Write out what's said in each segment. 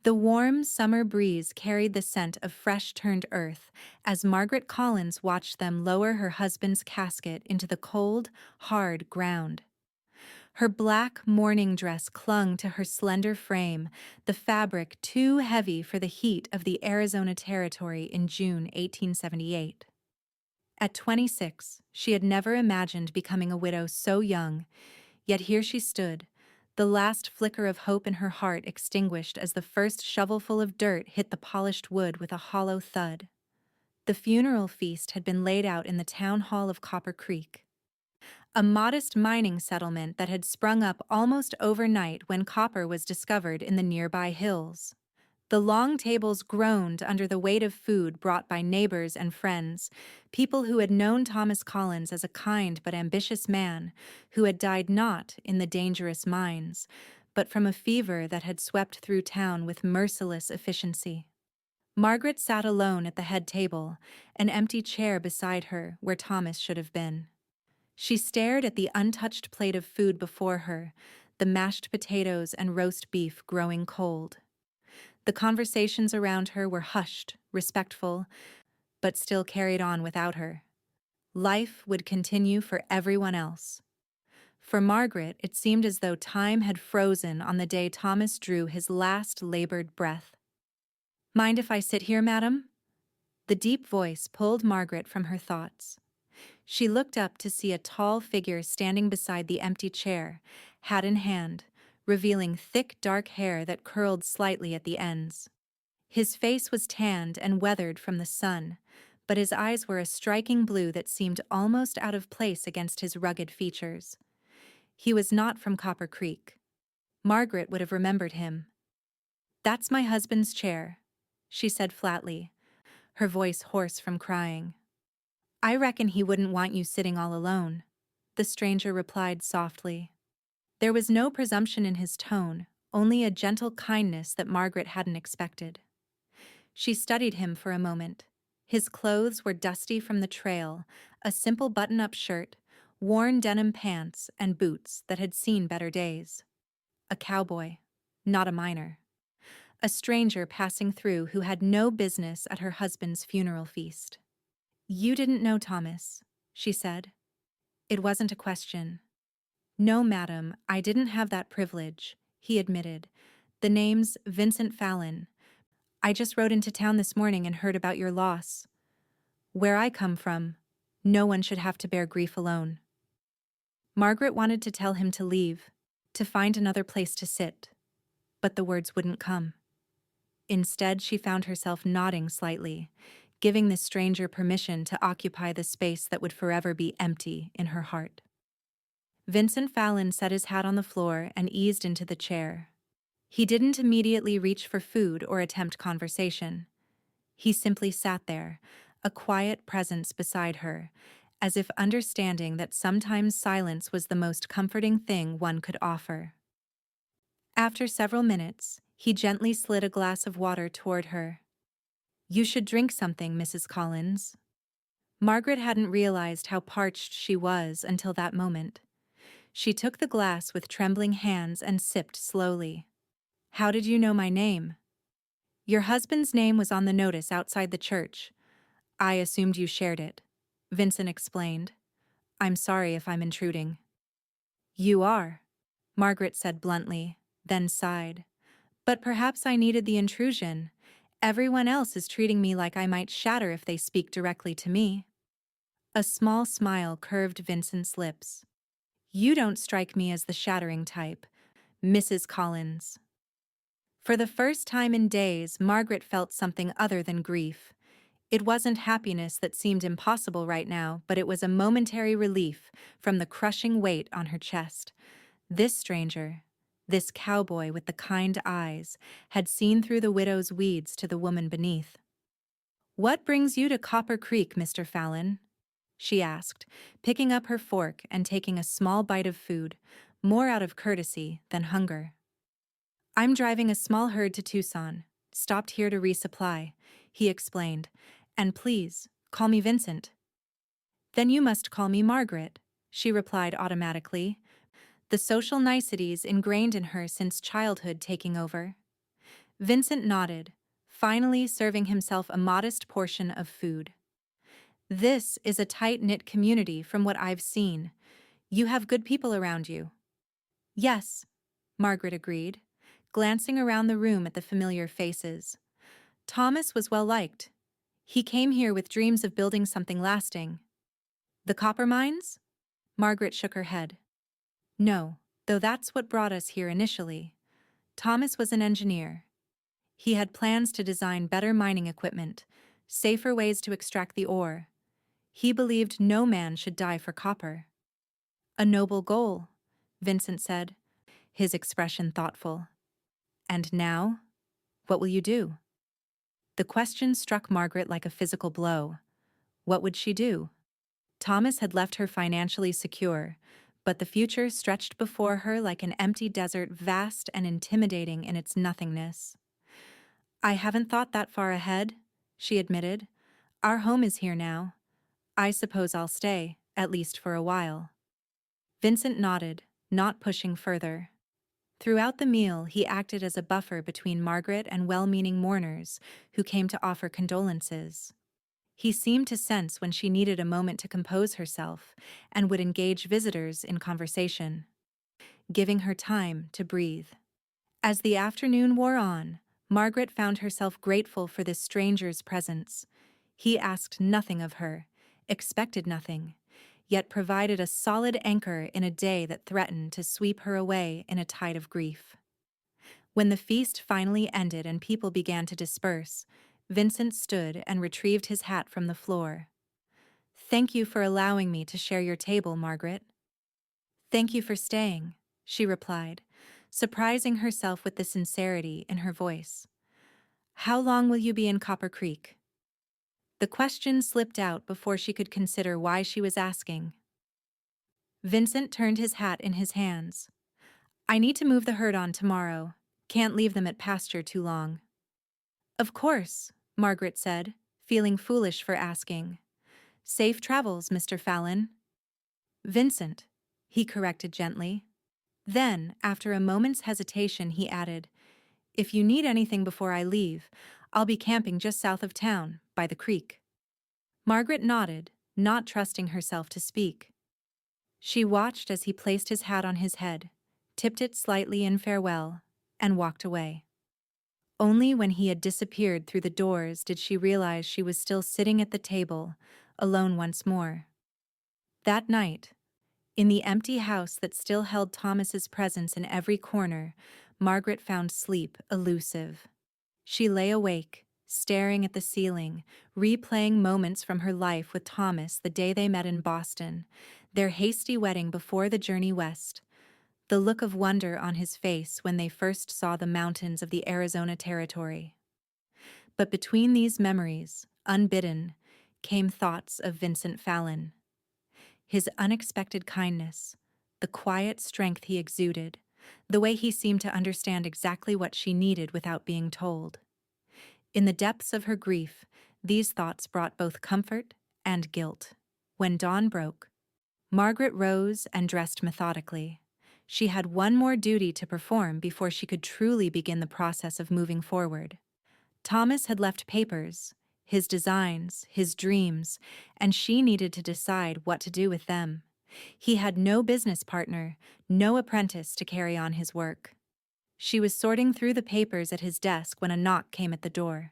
The warm summer breeze carried the scent of fresh-turned earth as Margaret Collins watched them lower her husband's casket into the cold, hard ground. Her black mourning dress clung to her slender frame, the fabric too heavy for the heat of the Arizona Territory in June 1878. At 26, she had never imagined becoming a widow so young, yet here she stood, the last flicker of hope in her heart extinguished as the first shovelful of dirt hit the polished wood with a hollow thud. The funeral feast had been laid out in the town hall of Copper Creek, a modest mining settlement that had sprung up almost overnight when copper was discovered in the nearby hills. The long tables groaned under the weight of food brought by neighbors and friends, people who had known Thomas Collins as a kind but ambitious man, who had died not in the dangerous mines, but from a fever that had swept through town with merciless efficiency. Margaret sat alone at the head table, an empty chair beside her where Thomas should have been. She stared at the untouched plate of food before her, the mashed potatoes and roast beef growing cold. The conversations around her were hushed, respectful, but still carried on without her. Life would continue for everyone else. For Margaret, it seemed as though time had frozen on the day Thomas drew his last labored breath. "Mind if I sit here, madam?" The deep voice pulled Margaret from her thoughts. She looked up to see a tall figure standing beside the empty chair, hat in hand, revealing thick dark hair that curled slightly at the ends. His face was tanned and weathered from the sun, but his eyes were a striking blue that seemed almost out of place against his rugged features. He was not from Copper Creek. Margaret would have remembered him. "That's my husband's chair," she said flatly, her voice hoarse from crying. "I reckon he wouldn't want you sitting all alone," the stranger replied softly. There was no presumption in his tone, only a gentle kindness that Margaret hadn't expected. She studied him for a moment. His clothes were dusty from the trail, a simple button-up shirt, worn denim pants, and boots that had seen better days. A cowboy, not a miner. A stranger passing through who had no business at her husband's funeral feast. "You didn't know Thomas," she said. It wasn't a question. "No, madam, I didn't have that privilege," he admitted. "The name's Vincent Fallon. I just rode into town this morning and heard about your loss. Where I come from, no one should have to bear grief alone." Margaret wanted to tell him to leave, to find another place to sit, but the words wouldn't come. Instead, she found herself nodding slightly, giving the stranger permission to occupy the space that would forever be empty in her heart. Vincent Fallon set his hat on the floor and eased into the chair. He didn't immediately reach for food or attempt conversation. He simply sat there, a quiet presence beside her, as if understanding that sometimes silence was the most comforting thing one could offer. After several minutes, he gently slid a glass of water toward her. "You should drink something, Mrs. Collins." Margaret hadn't realized how parched she was until that moment. She took the glass with trembling hands and sipped slowly. "How did you know my name?" "Your husband's name was on the notice outside the church. I assumed you shared it," Vincent explained. "I'm sorry if I'm intruding." "You are," Margaret said bluntly, then sighed. "But perhaps I needed the intrusion. Everyone else is treating me like I might shatter if they speak directly to me." A small smile curved Vincent's lips. "You don't strike me as the shattering type, Mrs. Collins." For the first time in days, Margaret felt something other than grief. It wasn't happiness that seemed impossible right now, but it was a momentary relief from the crushing weight on her chest. This stranger, this cowboy with the kind eyes, had seen through the widow's weeds to the woman beneath. "What brings you to Copper Creek, Mr. Fallon?" she asked, picking up her fork and taking a small bite of food, more out of courtesy than hunger. "I'm driving a small herd to Tucson, stopped here to resupply," he explained, "and please, call me Vincent." "Then you must call me Margaret," she replied automatically, the social niceties ingrained in her since childhood taking over. Vincent nodded, finally serving himself a modest portion of food. This is a tight-knit community from what I've seen. You have good people around you. Yes, Margaret agreed, glancing around the room at the familiar faces. Thomas was well liked. He came here with dreams of building something lasting. The copper mines? Margaret shook her head. No, though that's what brought us here initially. Thomas was an engineer. He had plans to design better mining equipment, safer ways to extract the ore. He believed no man should die for copper. A noble goal, Vincent said, his expression thoughtful. And now? What will you do? The question struck Margaret like a physical blow. What would she do? Thomas had left her financially secure, but the future stretched before her like an empty desert, vast and intimidating in its nothingness. I haven't thought that far ahead, she admitted. Our home is here now. I suppose I'll stay, at least for a while. Vincent nodded, not pushing further. Throughout the meal, he acted as a buffer between Margaret and well-meaning mourners who came to offer condolences. He seemed to sense when she needed a moment to compose herself and would engage visitors in conversation, giving her time to breathe. As the afternoon wore on, Margaret found herself grateful for this stranger's presence. He asked nothing of her, expected nothing, yet provided a solid anchor in a day that threatened to sweep her away in a tide of grief. When the feast finally ended and people began to disperse, Vincent stood and retrieved his hat from the floor. Thank you for allowing me to share your table, Margaret. Thank you for staying, she replied, surprising herself with the sincerity in her voice. How long will you be in Copper Creek? The question slipped out before she could consider why she was asking. Vincent turned his hat in his hands. I need to move the herd on tomorrow. Can't leave them at pasture too long. Of course, Margaret said, feeling foolish for asking. Safe travels, Mr. Fallon. Vincent, he corrected gently. Then, after a moment's hesitation, he added, If you need anything before I leave, I'll be camping just south of town, by the creek. Margaret nodded, not trusting herself to speak. She watched as he placed his hat on his head, tipped it slightly in farewell, and walked away. Only when he had disappeared through the doors did she realize she was still sitting at the table, alone once more. That night, in the empty house that still held Thomas's presence in every corner, Margaret found sleep elusive. She lay awake, staring at the ceiling, replaying moments from her life with Thomas the day they met in Boston, their hasty wedding before the journey west, the look of wonder on his face when they first saw the mountains of the Arizona Territory. But between these memories, unbidden, came thoughts of Vincent Fallon. His unexpected kindness, the quiet strength he exuded, the way he seemed to understand exactly what she needed without being told. In the depths of her grief, these thoughts brought both comfort and guilt. When dawn broke, Margaret rose and dressed methodically. She had one more duty to perform before she could truly begin the process of moving forward. Thomas had left papers, his designs, his dreams, and she needed to decide what to do with them. He had no business partner, no apprentice to carry on his work. She was sorting through the papers at his desk when a knock came at the door.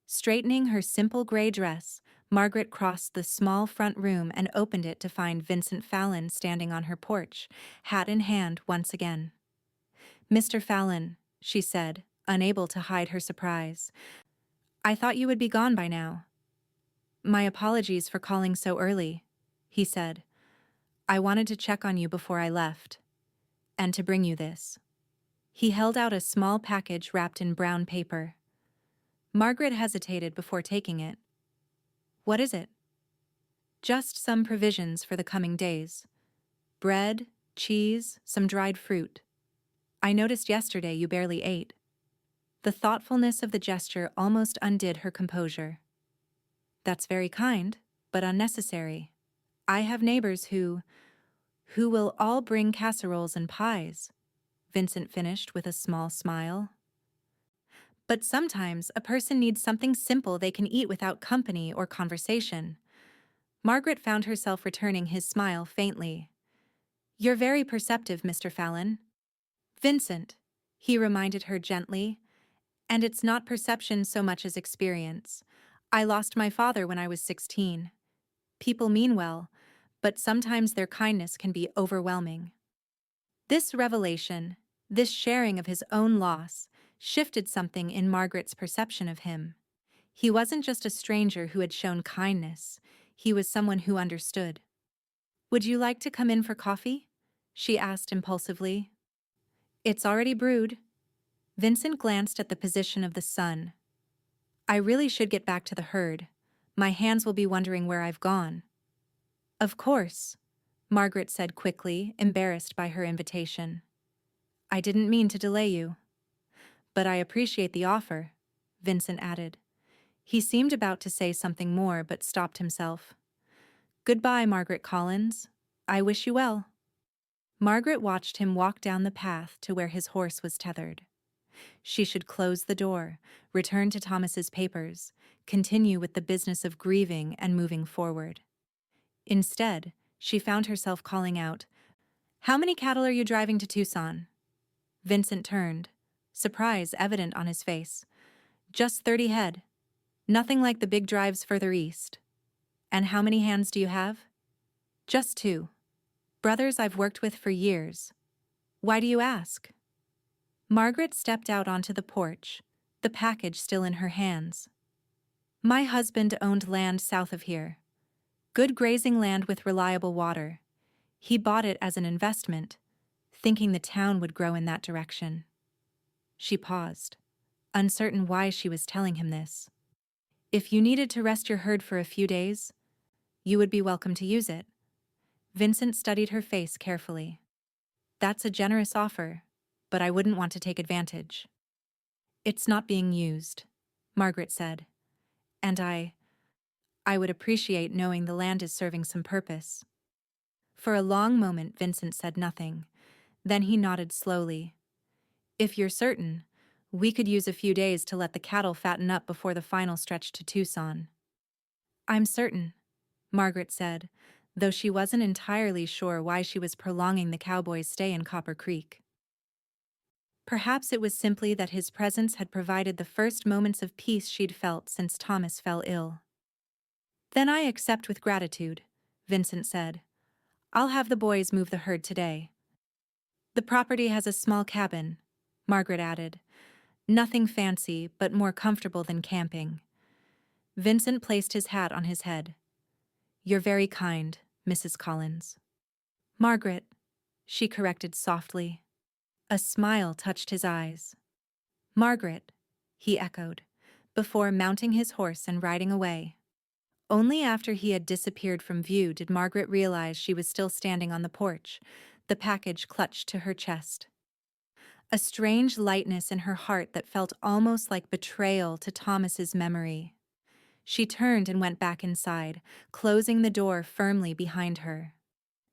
Straightening her simple gray dress, Margaret crossed the small front room and opened it to find Vincent Fallon standing on her porch, hat in hand once again. Mr. Fallon, she said, unable to hide her surprise. I thought you would be gone by now. My apologies for calling so early, he said. I wanted to check on you before I left, and to bring you this. He held out a small package wrapped in brown paper. Margaret hesitated before taking it. What is it? Just some provisions for the coming days. Bread, cheese, some dried fruit. I noticed yesterday you barely ate. The thoughtfulness of the gesture almost undid her composure. That's very kind, but unnecessary. I have neighbors who will all bring casseroles and pies, Vincent finished with a small smile. But sometimes a person needs something simple they can eat without company or conversation. Margaret found herself returning his smile faintly. "You're very perceptive, Mr. Fallon." "Vincent," he reminded her gently, "and it's not perception so much as experience. I lost my father when I was 16. People mean well, but sometimes their kindness can be overwhelming." This revelation, this sharing of his own loss, shifted something in Margaret's perception of him. He wasn't just a stranger who had shown kindness, he was someone who understood. "Would you like to come in for coffee?" she asked impulsively. "It's already brewed." Vincent glanced at the position of the sun. "I really should get back to the herd. My hands will be wondering where I've gone." "Of course," Margaret said quickly, embarrassed by her invitation. "I didn't mean to delay you." "But I appreciate the offer," Vincent added. He seemed about to say something more but stopped himself. "Goodbye, Margaret Collins. I wish you well." Margaret watched him walk down the path to where his horse was tethered. She should close the door, return to Thomas's papers, continue with the business of grieving and moving forward. Instead, she found herself calling out, "How many cattle are you driving to Tucson?" Vincent turned, surprise evident on his face. "Just 30 head. Nothing like the big drives further east." "And how many hands do you have?" "Just 2. Brothers I've worked with for years." "Why do you ask?" Margaret stepped out onto the porch, the package still in her hands. "My husband owned land south of here. Good grazing land with reliable water. He bought it as an investment, thinking the town would grow in that direction." She paused, uncertain why she was telling him this. "If you needed to rest your herd for a few days, you would be welcome to use it." Vincent studied her face carefully. "That's a generous offer, but I wouldn't want to take advantage." "It's not being used," Margaret said. "And I would appreciate knowing the land is serving some purpose." For a long moment Vincent said nothing. Then he nodded slowly. "If you're certain, we could use a few days to let the cattle fatten up before the final stretch to Tucson." "I'm certain," Margaret said, though she wasn't entirely sure why she was prolonging the cowboy's stay in Copper Creek. Perhaps it was simply that his presence had provided the first moments of peace she'd felt since Thomas fell ill. "Then I accept with gratitude," Vincent said. "I'll have the boys move the herd today." "The property has a small cabin," Margaret added. "Nothing fancy, but more comfortable than camping." Vincent placed his hat on his head. "You're very kind, Mrs. Collins." "Margaret," she corrected softly. A smile touched his eyes. "Margaret," he echoed, before mounting his horse and riding away. Only after he had disappeared from view did Margaret realize she was still standing on the porch, the package clutched to her chest. A strange lightness in her heart that felt almost like betrayal to Thomas's memory. She turned and went back inside, closing the door firmly behind her.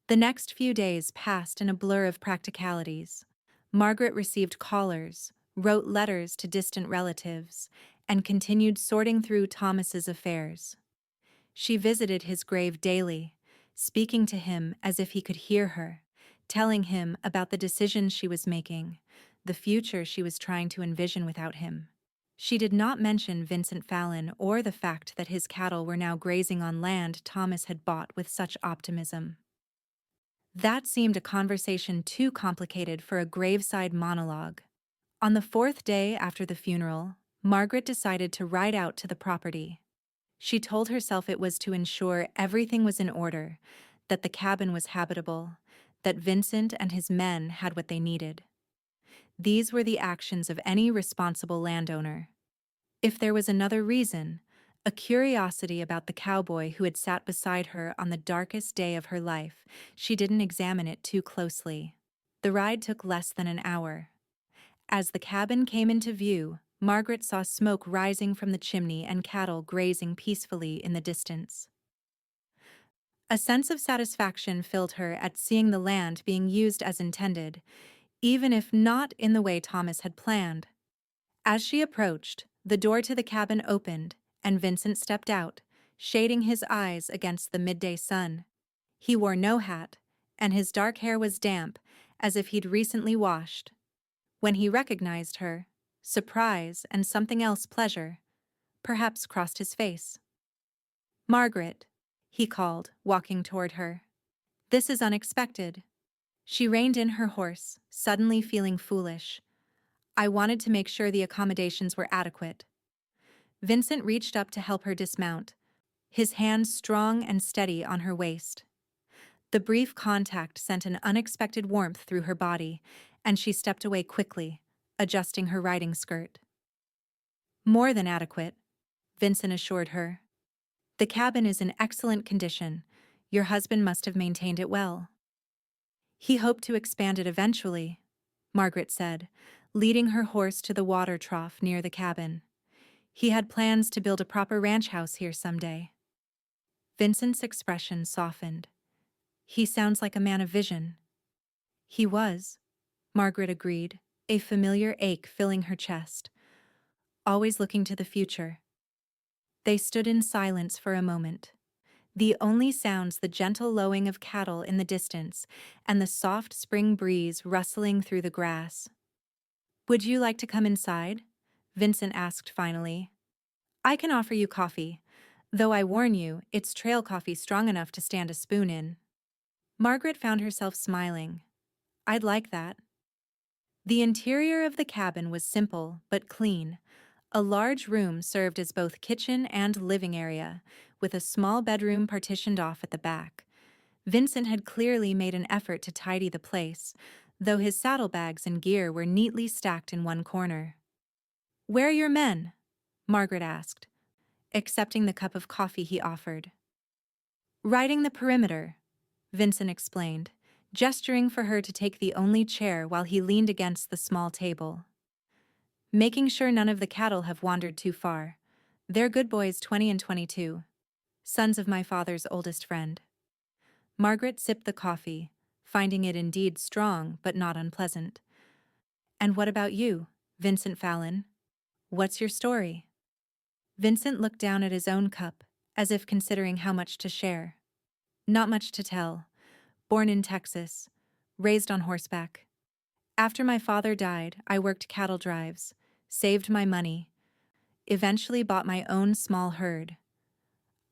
The next few days passed in a blur of practicalities. Margaret received callers, wrote letters to distant relatives, and continued sorting through Thomas's affairs. She visited his grave daily, speaking to him as if he could hear her, telling him about the decisions she was making, the future she was trying to envision without him. She did not mention Vincent Fallon or the fact that his cattle were now grazing on land Thomas had bought with such optimism. That seemed a conversation too complicated for a graveside monologue. On the 4th day after the funeral, Margaret decided to ride out to the property. She told herself it was to ensure everything was in order, that the cabin was habitable, that Vincent and his men had what they needed. These were the actions of any responsible landowner. If there was another reason, a curiosity about the cowboy who had sat beside her on the darkest day of her life, she didn't examine it too closely. The ride took less than an hour. As the cabin came into view, Margaret saw smoke rising from the chimney and cattle grazing peacefully in the distance. A sense of satisfaction filled her at seeing the land being used as intended, even if not in the way Thomas had planned. As she approached, the door to the cabin opened, and Vincent stepped out, shading his eyes against the midday sun. He wore no hat, and his dark hair was damp, as if he'd recently washed. When he recognized her, surprise and something else, pleasure, perhaps, crossed his face. "Margaret," he called, walking toward her. "This is unexpected." She reined in her horse, suddenly feeling foolish. "I wanted to make sure the accommodations were adequate." Vincent reached up to help her dismount, his hand strong and steady on her waist. The brief contact sent an unexpected warmth through her body, and she stepped away quickly, adjusting her riding skirt. "More than adequate," Vincent assured her. "The cabin is in excellent condition. Your husband must have maintained it well." "He hoped to expand it eventually," Margaret said, leading her horse to the water trough near the cabin. "He had plans to build a proper ranch house here someday." Vincent's expression softened. "He sounds like a man of vision." "He was," Margaret agreed, a familiar ache filling her chest. "Always looking to the future." They stood in silence for a moment. The only sounds the gentle lowing of cattle in the distance and the soft spring breeze rustling through the grass. "Would you like to come inside?" Vincent asked finally. "I can offer you coffee, though I warn you, it's trail coffee strong enough to stand a spoon in." Margaret found herself smiling. "I'd like that." The interior of the cabin was simple but clean. A large room served as both kitchen and living area, with a small bedroom partitioned off at the back. Vincent had clearly made an effort to tidy the place, though his saddlebags and gear were neatly stacked in one corner. "Where are your men?" Margaret asked, accepting the cup of coffee he offered. "Riding the perimeter," Vincent explained, gesturing for her to take the only chair while he leaned against the small table. "Making sure none of the cattle have wandered too far. They're good boys, 20 and 22. Sons of my father's oldest friend." Margaret sipped the coffee, finding it indeed strong but not unpleasant. "And what about you, Vincent Fallon? What's your story?" Vincent looked down at his own cup, as if considering how much to share. "Not much to tell. Born in Texas, raised on horseback. After my father died, I worked cattle drives, saved my money, eventually bought my own small herd.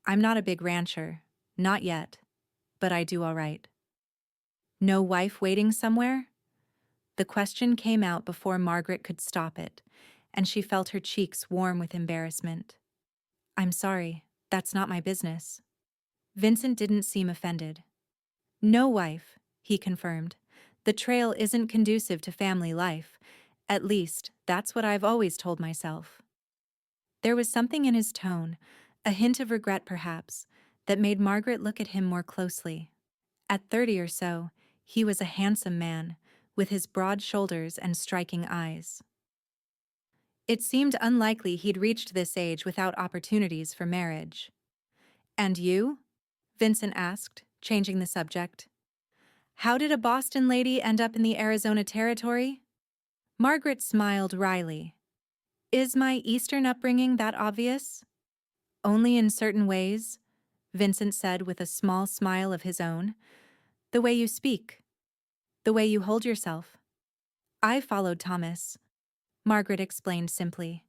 I'm not a big rancher, not yet, but I do all right." "No wife waiting somewhere?" The question came out before Margaret could stop it, and she felt her cheeks warm with embarrassment. "I'm sorry, that's not my business." Vincent didn't seem offended. "No wife," he confirmed. "The trail isn't conducive to family life. At least, that's what I've always told myself." There was something in his tone, a hint of regret perhaps, that made Margaret look at him more closely. At 30 or so, he was a handsome man, with his broad shoulders and striking eyes. It seemed unlikely he'd reached this age without opportunities for marriage. "And you?" Vincent asked, changing the subject. "How did a Boston lady end up in the Arizona Territory?" Margaret smiled wryly. "Is my Eastern upbringing that obvious?" "Only in certain ways," Vincent said with a small smile of his own. "The way you speak. The way you hold yourself." "I followed Thomas," Margaret explained simply.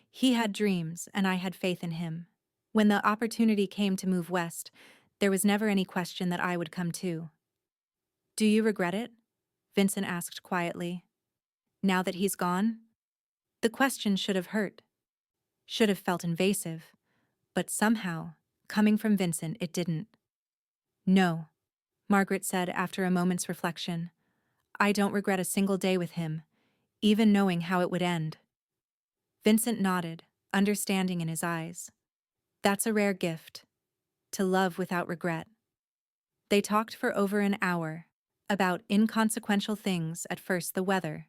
"He had dreams, and I had faith in him. When the opportunity came to move west, there was never any question that I would come too." "Do you regret it?" Vincent asked quietly. "Now that he's gone?" The question should have hurt, should have felt invasive, but somehow, coming from Vincent, it didn't. "No," Margaret said after a moment's reflection. "I don't regret a single day with him, even knowing how it would end." Vincent nodded, understanding in his eyes. "That's a rare gift, to love without regret." They talked for over an hour, about inconsequential things, at first the weather,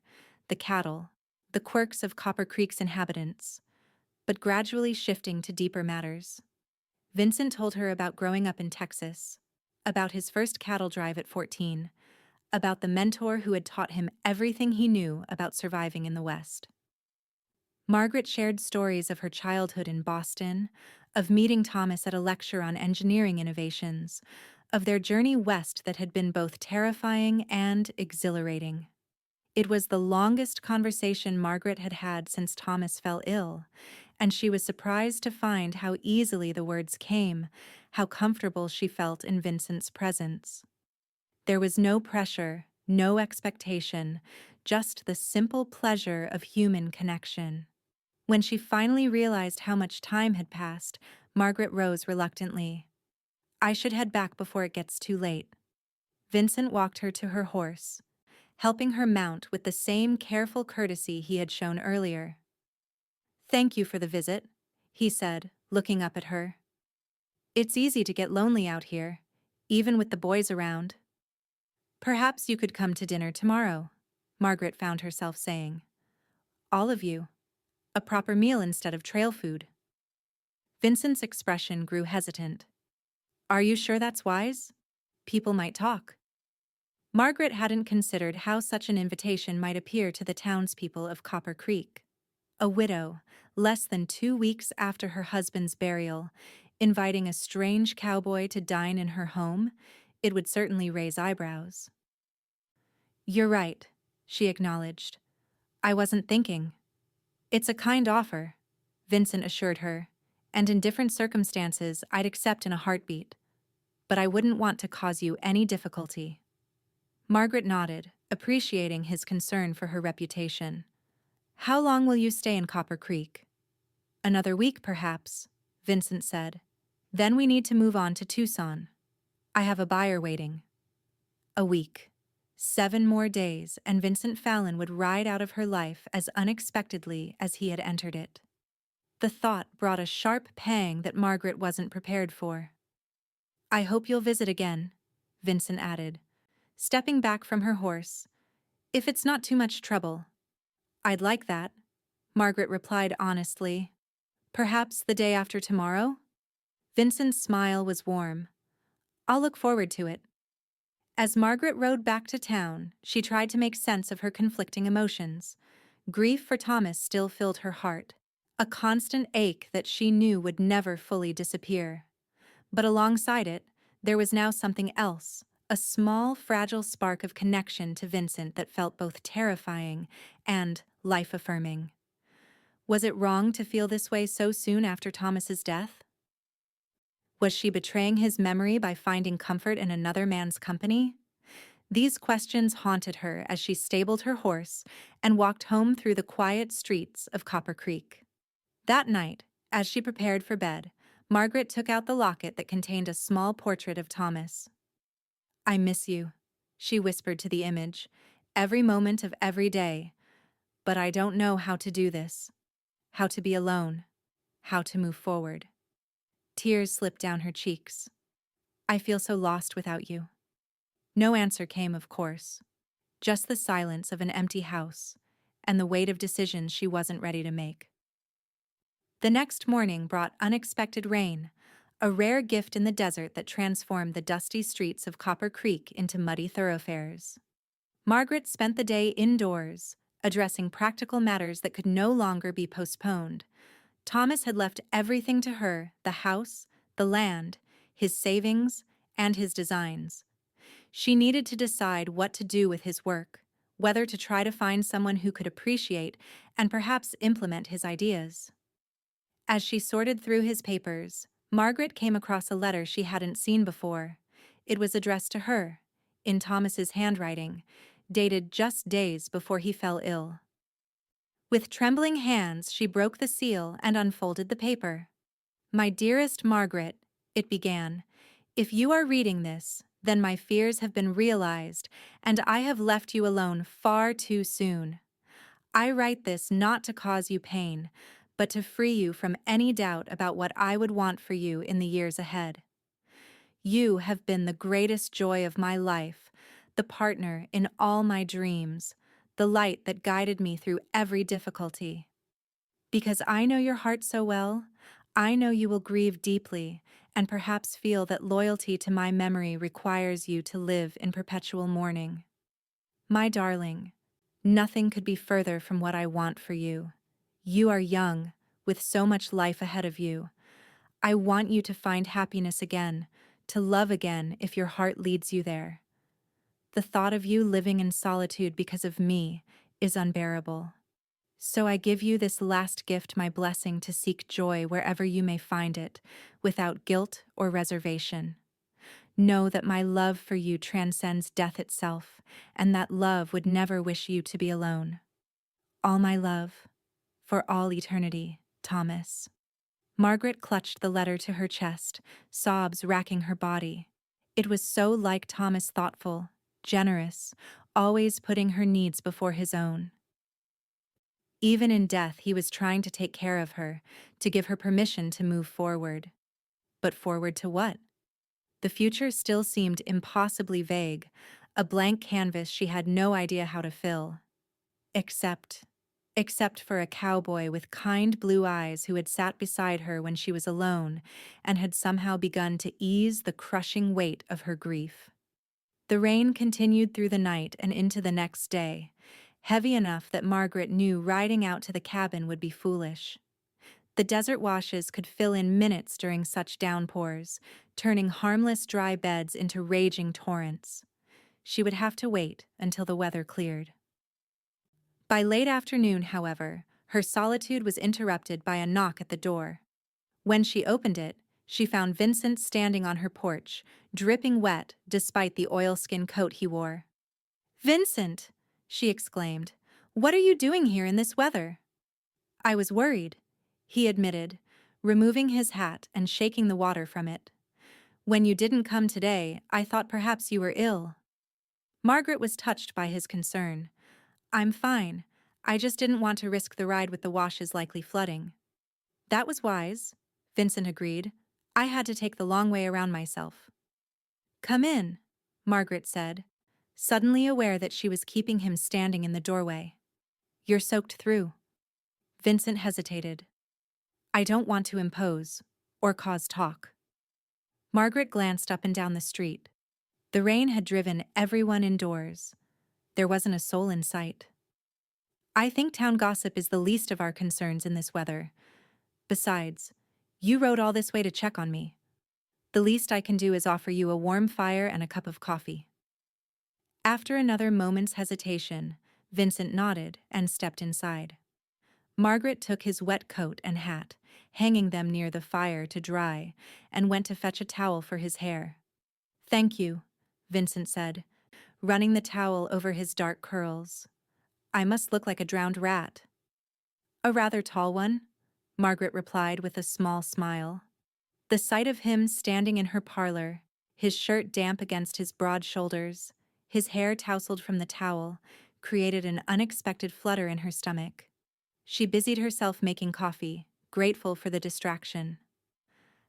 the cattle, the quirks of Copper Creek's inhabitants, but gradually shifting to deeper matters. Vincent told her about growing up in Texas, about his first cattle drive at 14, about the mentor who had taught him everything he knew about surviving in the West. Margaret shared stories of her childhood in Boston, of meeting Thomas at a lecture on engineering innovations, of their journey west that had been both terrifying and exhilarating. It was the longest conversation Margaret had had since Thomas fell ill, and she was surprised to find how easily the words came, how comfortable she felt in Vincent's presence. There was no pressure, no expectation, just the simple pleasure of human connection. When she finally realized how much time had passed, Margaret rose reluctantly. "I should head back before it gets too late." Vincent walked her to her horse, helping her mount with the same careful courtesy he had shown earlier. "Thank you for the visit," he said, looking up at her. "It's easy to get lonely out here, even with the boys around." "Perhaps you could come to dinner tomorrow," Margaret found herself saying. "All of you. A proper meal instead of trail food." Vincent's expression grew hesitant. "Are you sure that's wise? People might talk." Margaret hadn't considered how such an invitation might appear to the townspeople of Copper Creek. A widow, less than 2 weeks after her husband's burial, inviting a strange cowboy to dine in her home, it would certainly raise eyebrows. "You're right," she acknowledged. "I wasn't thinking." "It's a kind offer," Vincent assured her, "and in different circumstances I'd accept in a heartbeat. But I wouldn't want to cause you any difficulty." Margaret nodded, appreciating his concern for her reputation. "How long will you stay in Copper Creek?" "Another week, perhaps," Vincent said. "Then we need to move on to Tucson. I have a buyer waiting." A week. 7 more days, and Vincent Fallon would ride out of her life as unexpectedly as he had entered it. The thought brought a sharp pang that Margaret wasn't prepared for. "I hope you'll visit again," Vincent added, stepping back from her horse. "If it's not too much trouble." "I'd like that," Margaret replied honestly. "Perhaps the day after tomorrow?" Vincent's smile was warm. "I'll look forward to it." As Margaret rode back to town, she tried to make sense of her conflicting emotions. Grief for Thomas still filled her heart, a constant ache that she knew would never fully disappear. But alongside it, there was now something else, a small, fragile spark of connection to Vincent that felt both terrifying and life-affirming. Was it wrong to feel this way so soon after Thomas's death? Was she betraying his memory by finding comfort in another man's company? These questions haunted her as she stabled her horse and walked home through the quiet streets of Copper Creek. That night, as she prepared for bed, Margaret took out the locket that contained a small portrait of Thomas. "I miss you," she whispered to the image, "every moment of every day. But I don't know how to do this. How to be alone. How to move forward." Tears slipped down her cheeks. "I feel so lost without you." No answer came, of course. Just the silence of an empty house and the weight of decisions she wasn't ready to make. The next morning brought unexpected rain, a rare gift in the desert that transformed the dusty streets of Copper Creek into muddy thoroughfares. Margaret spent the day indoors, addressing practical matters that could no longer be postponed. Thomas had left everything to her: the house, the land, his savings, and his designs. She needed to decide what to do with his work, whether to try to find someone who could appreciate and perhaps implement his ideas. As she sorted through his papers, Margaret came across a letter she hadn't seen before. It was addressed to her, in Thomas's handwriting, dated just days before he fell ill. With trembling hands, she broke the seal and unfolded the paper. "My dearest Margaret," it began, "if you are reading this, then my fears have been realized, and I have left you alone far too soon. I write this not to cause you pain, but to free you from any doubt about what I would want for you in the years ahead. You have been the greatest joy of my life, the partner in all my dreams, the light that guided me through every difficulty. Because I know your heart so well, I know you will grieve deeply and perhaps feel that loyalty to my memory requires you to live in perpetual mourning. My darling, nothing could be further from what I want for you. You are young, with so much life ahead of you. I want you to find happiness again, to love again if your heart leads you there. The thought of you living in solitude because of me is unbearable. So I give you this last gift, my blessing, to seek joy wherever you may find it, without guilt or reservation. Know that my love for you transcends death itself, and that love would never wish you to be alone. All my love, for all eternity, Thomas. Margaret clutched the letter to her chest, sobs racking her body. It was so like Thomas, thoughtful, generous, always putting her needs before his own. Even in death, he was trying to take care of her, to give her permission to move forward. But forward to what? The future still seemed impossibly vague, a blank canvas she had no idea how to fill. Except for a cowboy with kind blue eyes who had sat beside her when she was alone and had somehow begun to ease the crushing weight of her grief. The rain continued through the night and into the next day, heavy enough that Margaret knew riding out to the cabin would be foolish. The desert washes could fill in minutes during such downpours, turning harmless dry beds into raging torrents. She would have to wait until the weather cleared. By late afternoon, however, her solitude was interrupted by a knock at the door. When she opened it, she found Vincent standing on her porch, dripping wet despite the oilskin coat he wore. "Vincent!" she exclaimed. "What are you doing here in this weather?" "I was worried," he admitted, removing his hat and shaking the water from it. "When you didn't come today, I thought perhaps you were ill." Margaret was touched by his concern. "I'm fine. I just didn't want to risk the ride with the washes likely flooding." "That was wise," Vincent agreed. "I had to take the long way around myself." "Come in," Margaret said, suddenly aware that she was keeping him standing in the doorway. "You're soaked through." Vincent hesitated. "I don't want to impose, or cause talk." Margaret glanced up and down the street. The rain had driven everyone indoors. There wasn't a soul in sight. "I think town gossip is the least of our concerns in this weather. Besides, you rode all this way to check on me. The least I can do is offer you a warm fire and a cup of coffee." After another moment's hesitation, Vincent nodded and stepped inside. Margaret took his wet coat and hat, hanging them near the fire to dry, and went to fetch a towel for his hair. "Thank you," Vincent said, running the towel over his dark curls. "I must look like a drowned rat." "A rather tall one," Margaret replied with a small smile. The sight of him standing in her parlor, his shirt damp against his broad shoulders, his hair tousled from the towel, created an unexpected flutter in her stomach. She busied herself making coffee, grateful for the distraction.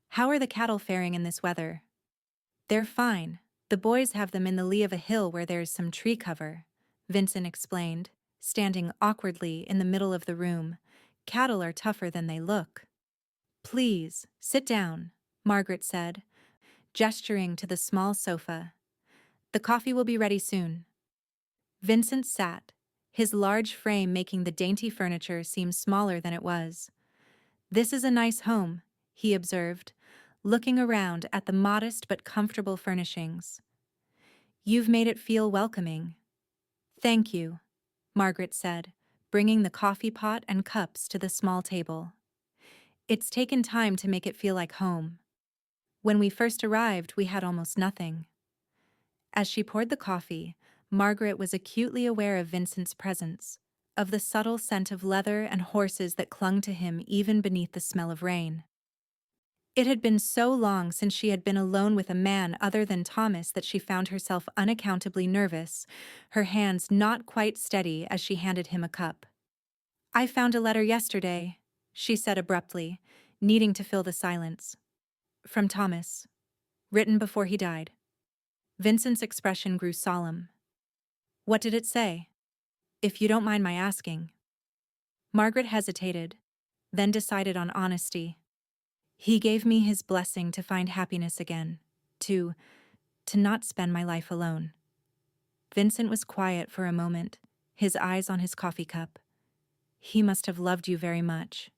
"How are the cattle faring in this weather?" "They're fine. The boys have them in the lee of a hill where there's some tree cover," Vincent explained, standing awkwardly in the middle of the room. "Cattle are tougher than they look." "Please, sit down," Margaret said, gesturing to the small sofa. "The coffee will be ready soon." Vincent sat, his large frame making the dainty furniture seem smaller than it was. "This is a nice home," he observed, looking around at the modest but comfortable furnishings. "You've made it feel welcoming." "Thank you," Margaret said, bringing the coffee pot and cups to the small table. "It's taken time to make it feel like home. When we first arrived, we had almost nothing." As she poured the coffee, Margaret was acutely aware of Vincent's presence, of the subtle scent of leather and horses that clung to him even beneath the smell of rain. It had been so long since she had been alone with a man other than Thomas that she found herself unaccountably nervous, her hands not quite steady as she handed him a cup. "I found a letter yesterday," she said abruptly, needing to fill the silence. "From Thomas. Written before he died." Vincent's expression grew solemn. "What did it say? If you don't mind my asking." Margaret hesitated, then decided on honesty. "He gave me his blessing to find happiness again, to not spend my life alone." Vincent was quiet for a moment, his eyes on his coffee cup. He must have loved you very much.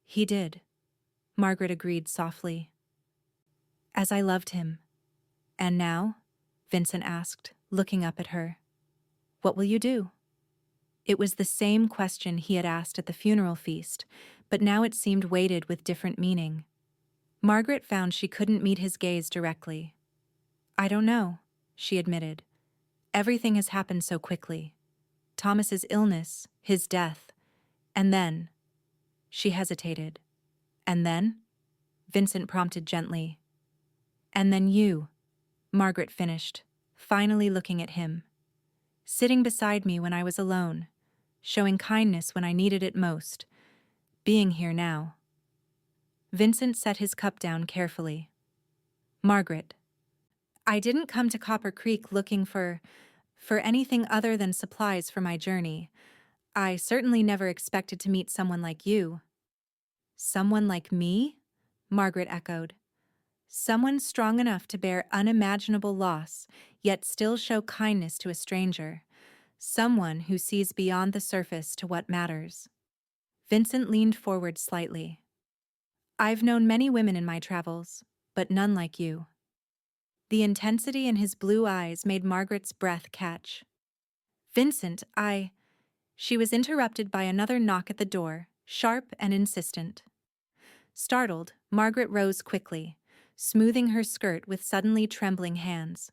He did, Margaret agreed softly. As I loved him. And now? Vincent asked, looking up at her. What will you do? It was the same question he had asked at the funeral feast, but now it seemed weighted with different meaning. Margaret found she couldn't meet his gaze directly. I don't know, she admitted. Everything has happened so quickly. Thomas's illness, his death, and then. She hesitated. And then? Vincent prompted gently. And then you, Margaret finished, finally looking at him. Sitting beside me when I was alone, showing kindness when I needed it most, being here now. Vincent set his cup down carefully. Margaret, I didn't come to Copper Creek looking for anything other than supplies for my journey. I certainly never expected to meet someone like you. Someone like me? Margaret echoed. Someone strong enough to bear unimaginable loss, yet still show kindness to a stranger. Someone who sees beyond the surface to what matters. Vincent leaned forward slightly. I've known many women in my travels, but none like you. The intensity in his blue eyes made Margaret's breath catch. Vincent, She was interrupted by another knock at the door, sharp and insistent. Startled, Margaret rose quickly, smoothing her skirt with suddenly trembling hands.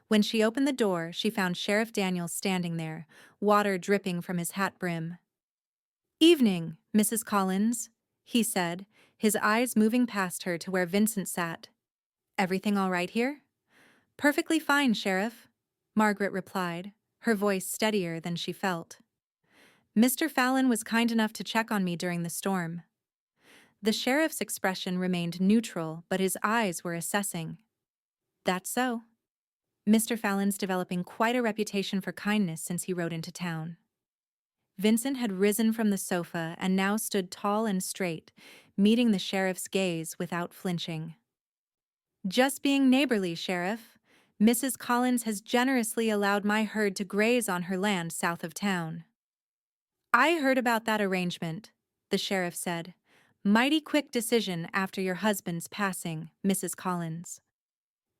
When she opened the door, she found Sheriff Daniels standing there, water dripping from his hat brim. Evening, Mrs. Collins, he said, his eyes moving past her to where Vincent sat. Everything all right here? Perfectly fine, Sheriff, Margaret replied, her voice steadier than she felt. Mr. Fallon was kind enough to check on me during the storm. The sheriff's expression remained neutral, but his eyes were assessing. That's so. Mr. Fallon's developing quite a reputation for kindness since he rode into town. Vincent had risen from the sofa and now stood tall and straight, meeting the sheriff's gaze without flinching. Just being neighborly, Sheriff. Mrs. Collins has generously allowed my herd to graze on her land south of town. I heard about that arrangement, the sheriff said. Mighty quick decision after your husband's passing, Mrs. Collins.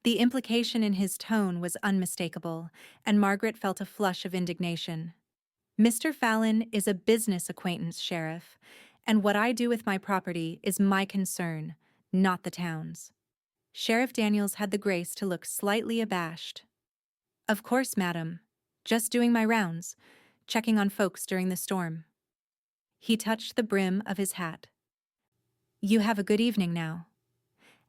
The implication in his tone was unmistakable, and Margaret felt a flush of indignation. Mr. Fallon is a business acquaintance, Sheriff, and what I do with my property is my concern, not the town's. Sheriff Daniels had the grace to look slightly abashed. Of course, madam. Just doing my rounds, checking on folks during the storm. He touched the brim of his hat. You have a good evening now.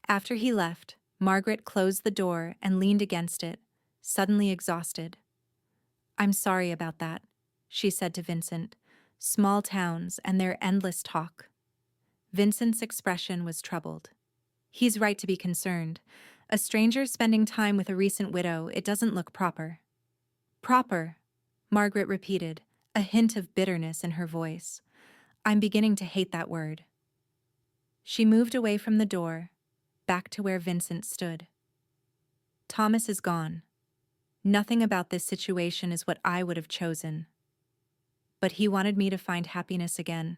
After he left, Margaret closed the door and leaned against it, suddenly exhausted. I'm sorry about that, she said to Vincent. Small towns and their endless talk. Vincent's expression was troubled. He's right to be concerned. A stranger spending time with a recent widow, it doesn't look proper. Proper, Margaret repeated, a hint of bitterness in her voice. I'm beginning to hate that word. She moved away from the door, back to where Vincent stood. Thomas is gone. Nothing about this situation is what I would have chosen. But he wanted me to find happiness again,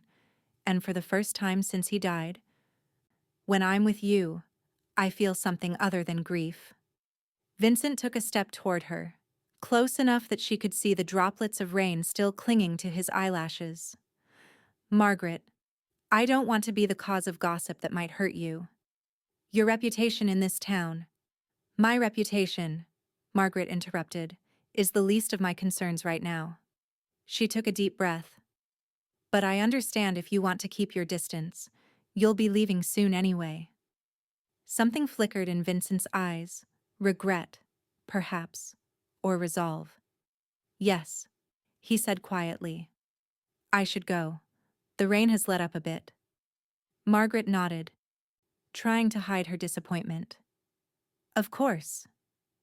and for the first time since he died, when I'm with you, I feel something other than grief. Vincent took a step toward her, close enough that she could see the droplets of rain still clinging to his eyelashes. Margaret, I don't want to be the cause of gossip that might hurt you. Your reputation in this town. My reputation, Margaret interrupted, is the least of my concerns right now. She took a deep breath. But I understand if you want to keep your distance. You'll be leaving soon anyway. Something flickered in Vincent's eyes. Regret, perhaps, or resolve. Yes, he said quietly. I should go. The rain has let up a bit. Margaret nodded, trying to hide her disappointment. Of course.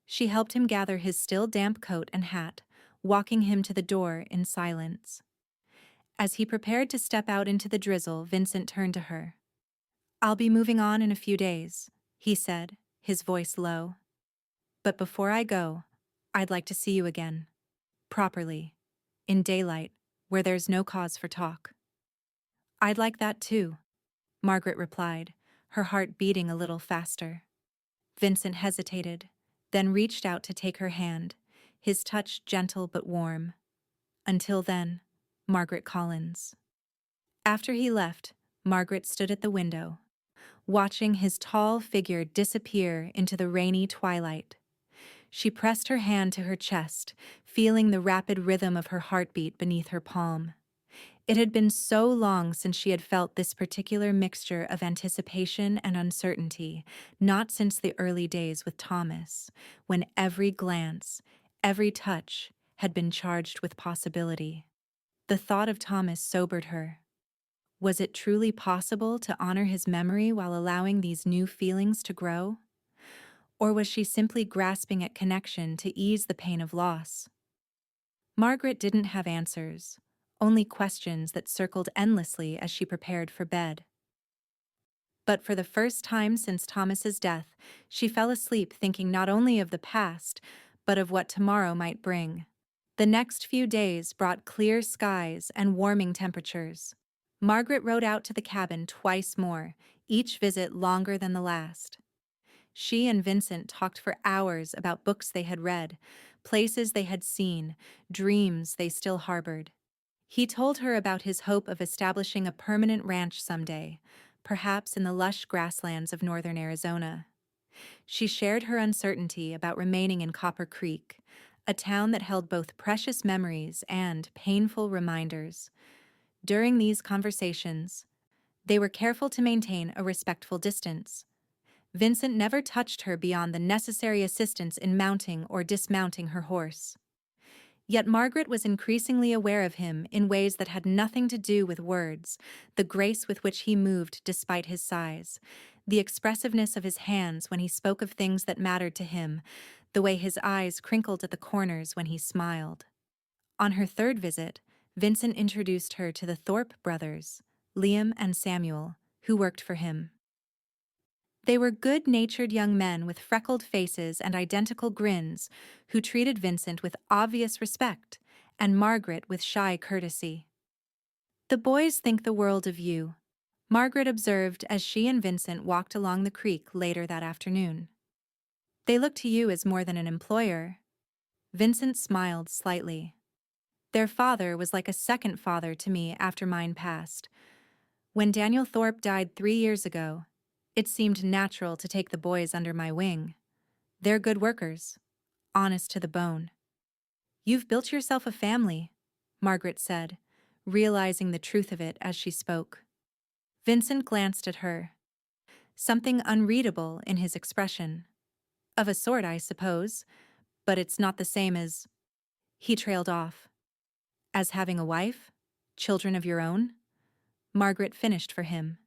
She helped him gather his still damp coat and hat, walking him to the door in silence. As he prepared to step out into the drizzle, Vincent turned to her. I'll be moving on in a few days, he said, his voice low. But before I go, I'd like to see you again. Properly. In daylight, where there's no cause for talk. I'd like that too, Margaret replied, her heart beating a little faster. Vincent hesitated, then reached out to take her hand, his touch gentle but warm. Until then, Margaret Collins. After he left, Margaret stood at the window, watching his tall figure disappear into the rainy twilight. She pressed her hand to her chest, feeling the rapid rhythm of her heartbeat beneath her palm. It had been so long since she had felt this particular mixture of anticipation and uncertainty, not since the early days with Thomas, when every glance, every touch, had been charged with possibility. The thought of Thomas sobered her. Was it truly possible to honor his memory while allowing these new feelings to grow? Or was she simply grasping at connection to ease the pain of loss? Margaret didn't have answers, only questions that circled endlessly as she prepared for bed. But for the first time since Thomas's death, she fell asleep thinking not only of the past, but of what tomorrow might bring. The next few days brought clear skies and warming temperatures. Margaret rode out to the cabin twice more, each visit longer than the last. She and Vincent talked for hours about books they had read, places they had seen, dreams they still harbored. He told her about his hope of establishing a permanent ranch someday, perhaps in the lush grasslands of northern Arizona. She shared her uncertainty about remaining in Copper Creek, a town that held both precious memories and painful reminders. During these conversations, they were careful to maintain a respectful distance. Vincent never touched her beyond the necessary assistance in mounting or dismounting her horse. Yet Margaret was increasingly aware of him in ways that had nothing to do with words, the grace with which he moved despite his size, the expressiveness of his hands when he spoke of things that mattered to him, the way his eyes crinkled at the corners when he smiled. On her third visit, Vincent introduced her to the Thorpe brothers, Liam and Samuel, who worked for him. They were good-natured young men with freckled faces and identical grins who treated Vincent with obvious respect and Margaret with shy courtesy. "The boys think the world of you," Margaret observed as she and Vincent walked along the creek later that afternoon. "They look to you as more than an employer." Vincent smiled slightly. "Their father was like a second father to me after mine passed. When Daniel Thorpe died 3 years ago, it seemed natural to take the boys under my wing. They're good workers, honest to the bone." "You've built yourself a family," Margaret said, realizing the truth of it as she spoke. Vincent glanced at her, something unreadable in his expression. "Of a sort, I suppose, but it's not the same as—" He trailed off. "As having a wife? Children of your own?" Margaret finished for him.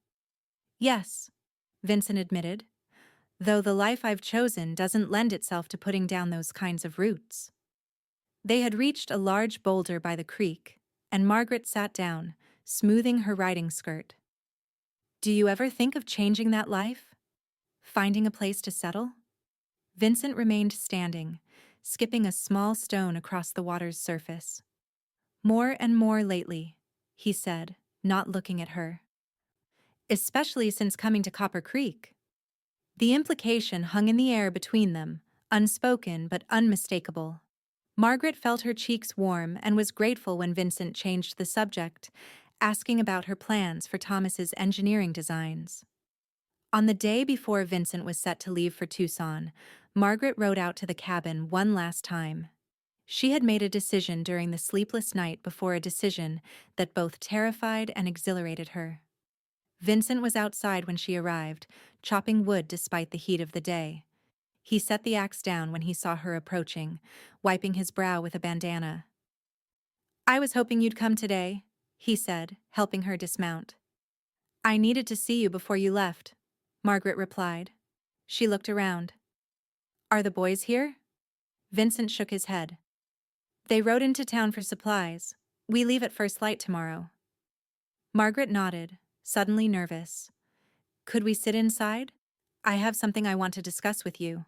"Yes," Vincent admitted, "though the life I've chosen doesn't lend itself to putting down those kinds of roots." They had reached a large boulder by the creek, and Margaret sat down, smoothing her riding skirt. "Do you ever think of changing that life? Finding a place to settle?" Vincent remained standing, skipping a small stone across the water's surface. "More and more lately," he said, not looking at her. "Especially since coming to Copper Creek." The implication hung in the air between them, unspoken but unmistakable. Margaret felt her cheeks warm and was grateful when Vincent changed the subject, asking about her plans for Thomas's engineering designs. On the day before Vincent was set to leave for Tucson, Margaret rode out to the cabin one last time. She had made a decision during the sleepless night before a decision that both terrified and exhilarated her. Vincent was outside when she arrived, chopping wood despite the heat of the day. He set the axe down when he saw her approaching, wiping his brow with a bandana. "I was hoping you'd come today," he said, helping her dismount. "I needed to see you before you left," Margaret replied. She looked around. "Are the boys here?" Vincent shook his head. "They rode into town for supplies. We leave at first light tomorrow." Margaret nodded, suddenly nervous. "Could we sit inside? I have something I want to discuss with you."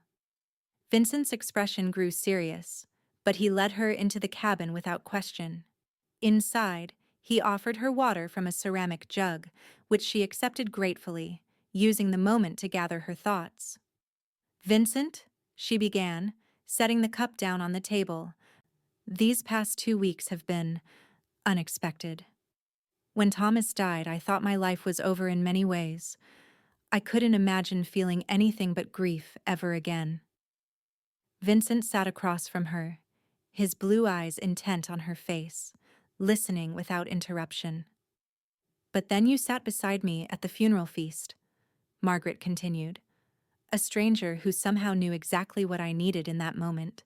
Vincent's expression grew serious, but he led her into the cabin without question. Inside, he offered her water from a ceramic jug, which she accepted gratefully, using the moment to gather her thoughts. "Vincent," she began, setting the cup down on the table, "these past 2 weeks have been unexpected. When Thomas died, I thought my life was over in many ways. I couldn't imagine feeling anything but grief ever again." Vincent sat across from her, his blue eyes intent on her face, listening without interruption. "But then you sat beside me at the funeral feast," Margaret continued, "a stranger who somehow knew exactly what I needed in that moment.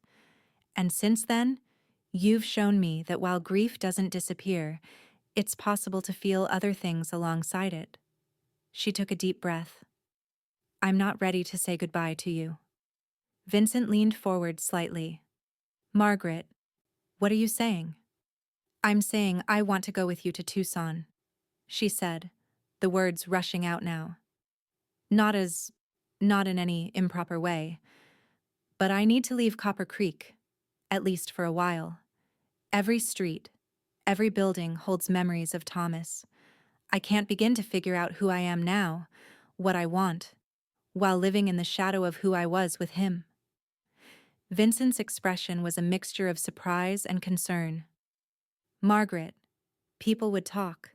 And since then, you've shown me that while grief doesn't disappear, it's possible to feel other things alongside it." She took a deep breath. "I'm not ready to say goodbye to you." Vincent leaned forward slightly. "Margaret, what are you saying?" "I'm saying I want to go with you to Tucson," she said, the words rushing out now. Not not in any improper way. "But I need to leave Copper Creek, at least for a while. Every street, every building holds memories of Thomas. I can't begin to figure out who I am now, what I want, while living in the shadow of who I was with him." Vincent's expression was a mixture of surprise and concern. "Margaret, people would talk.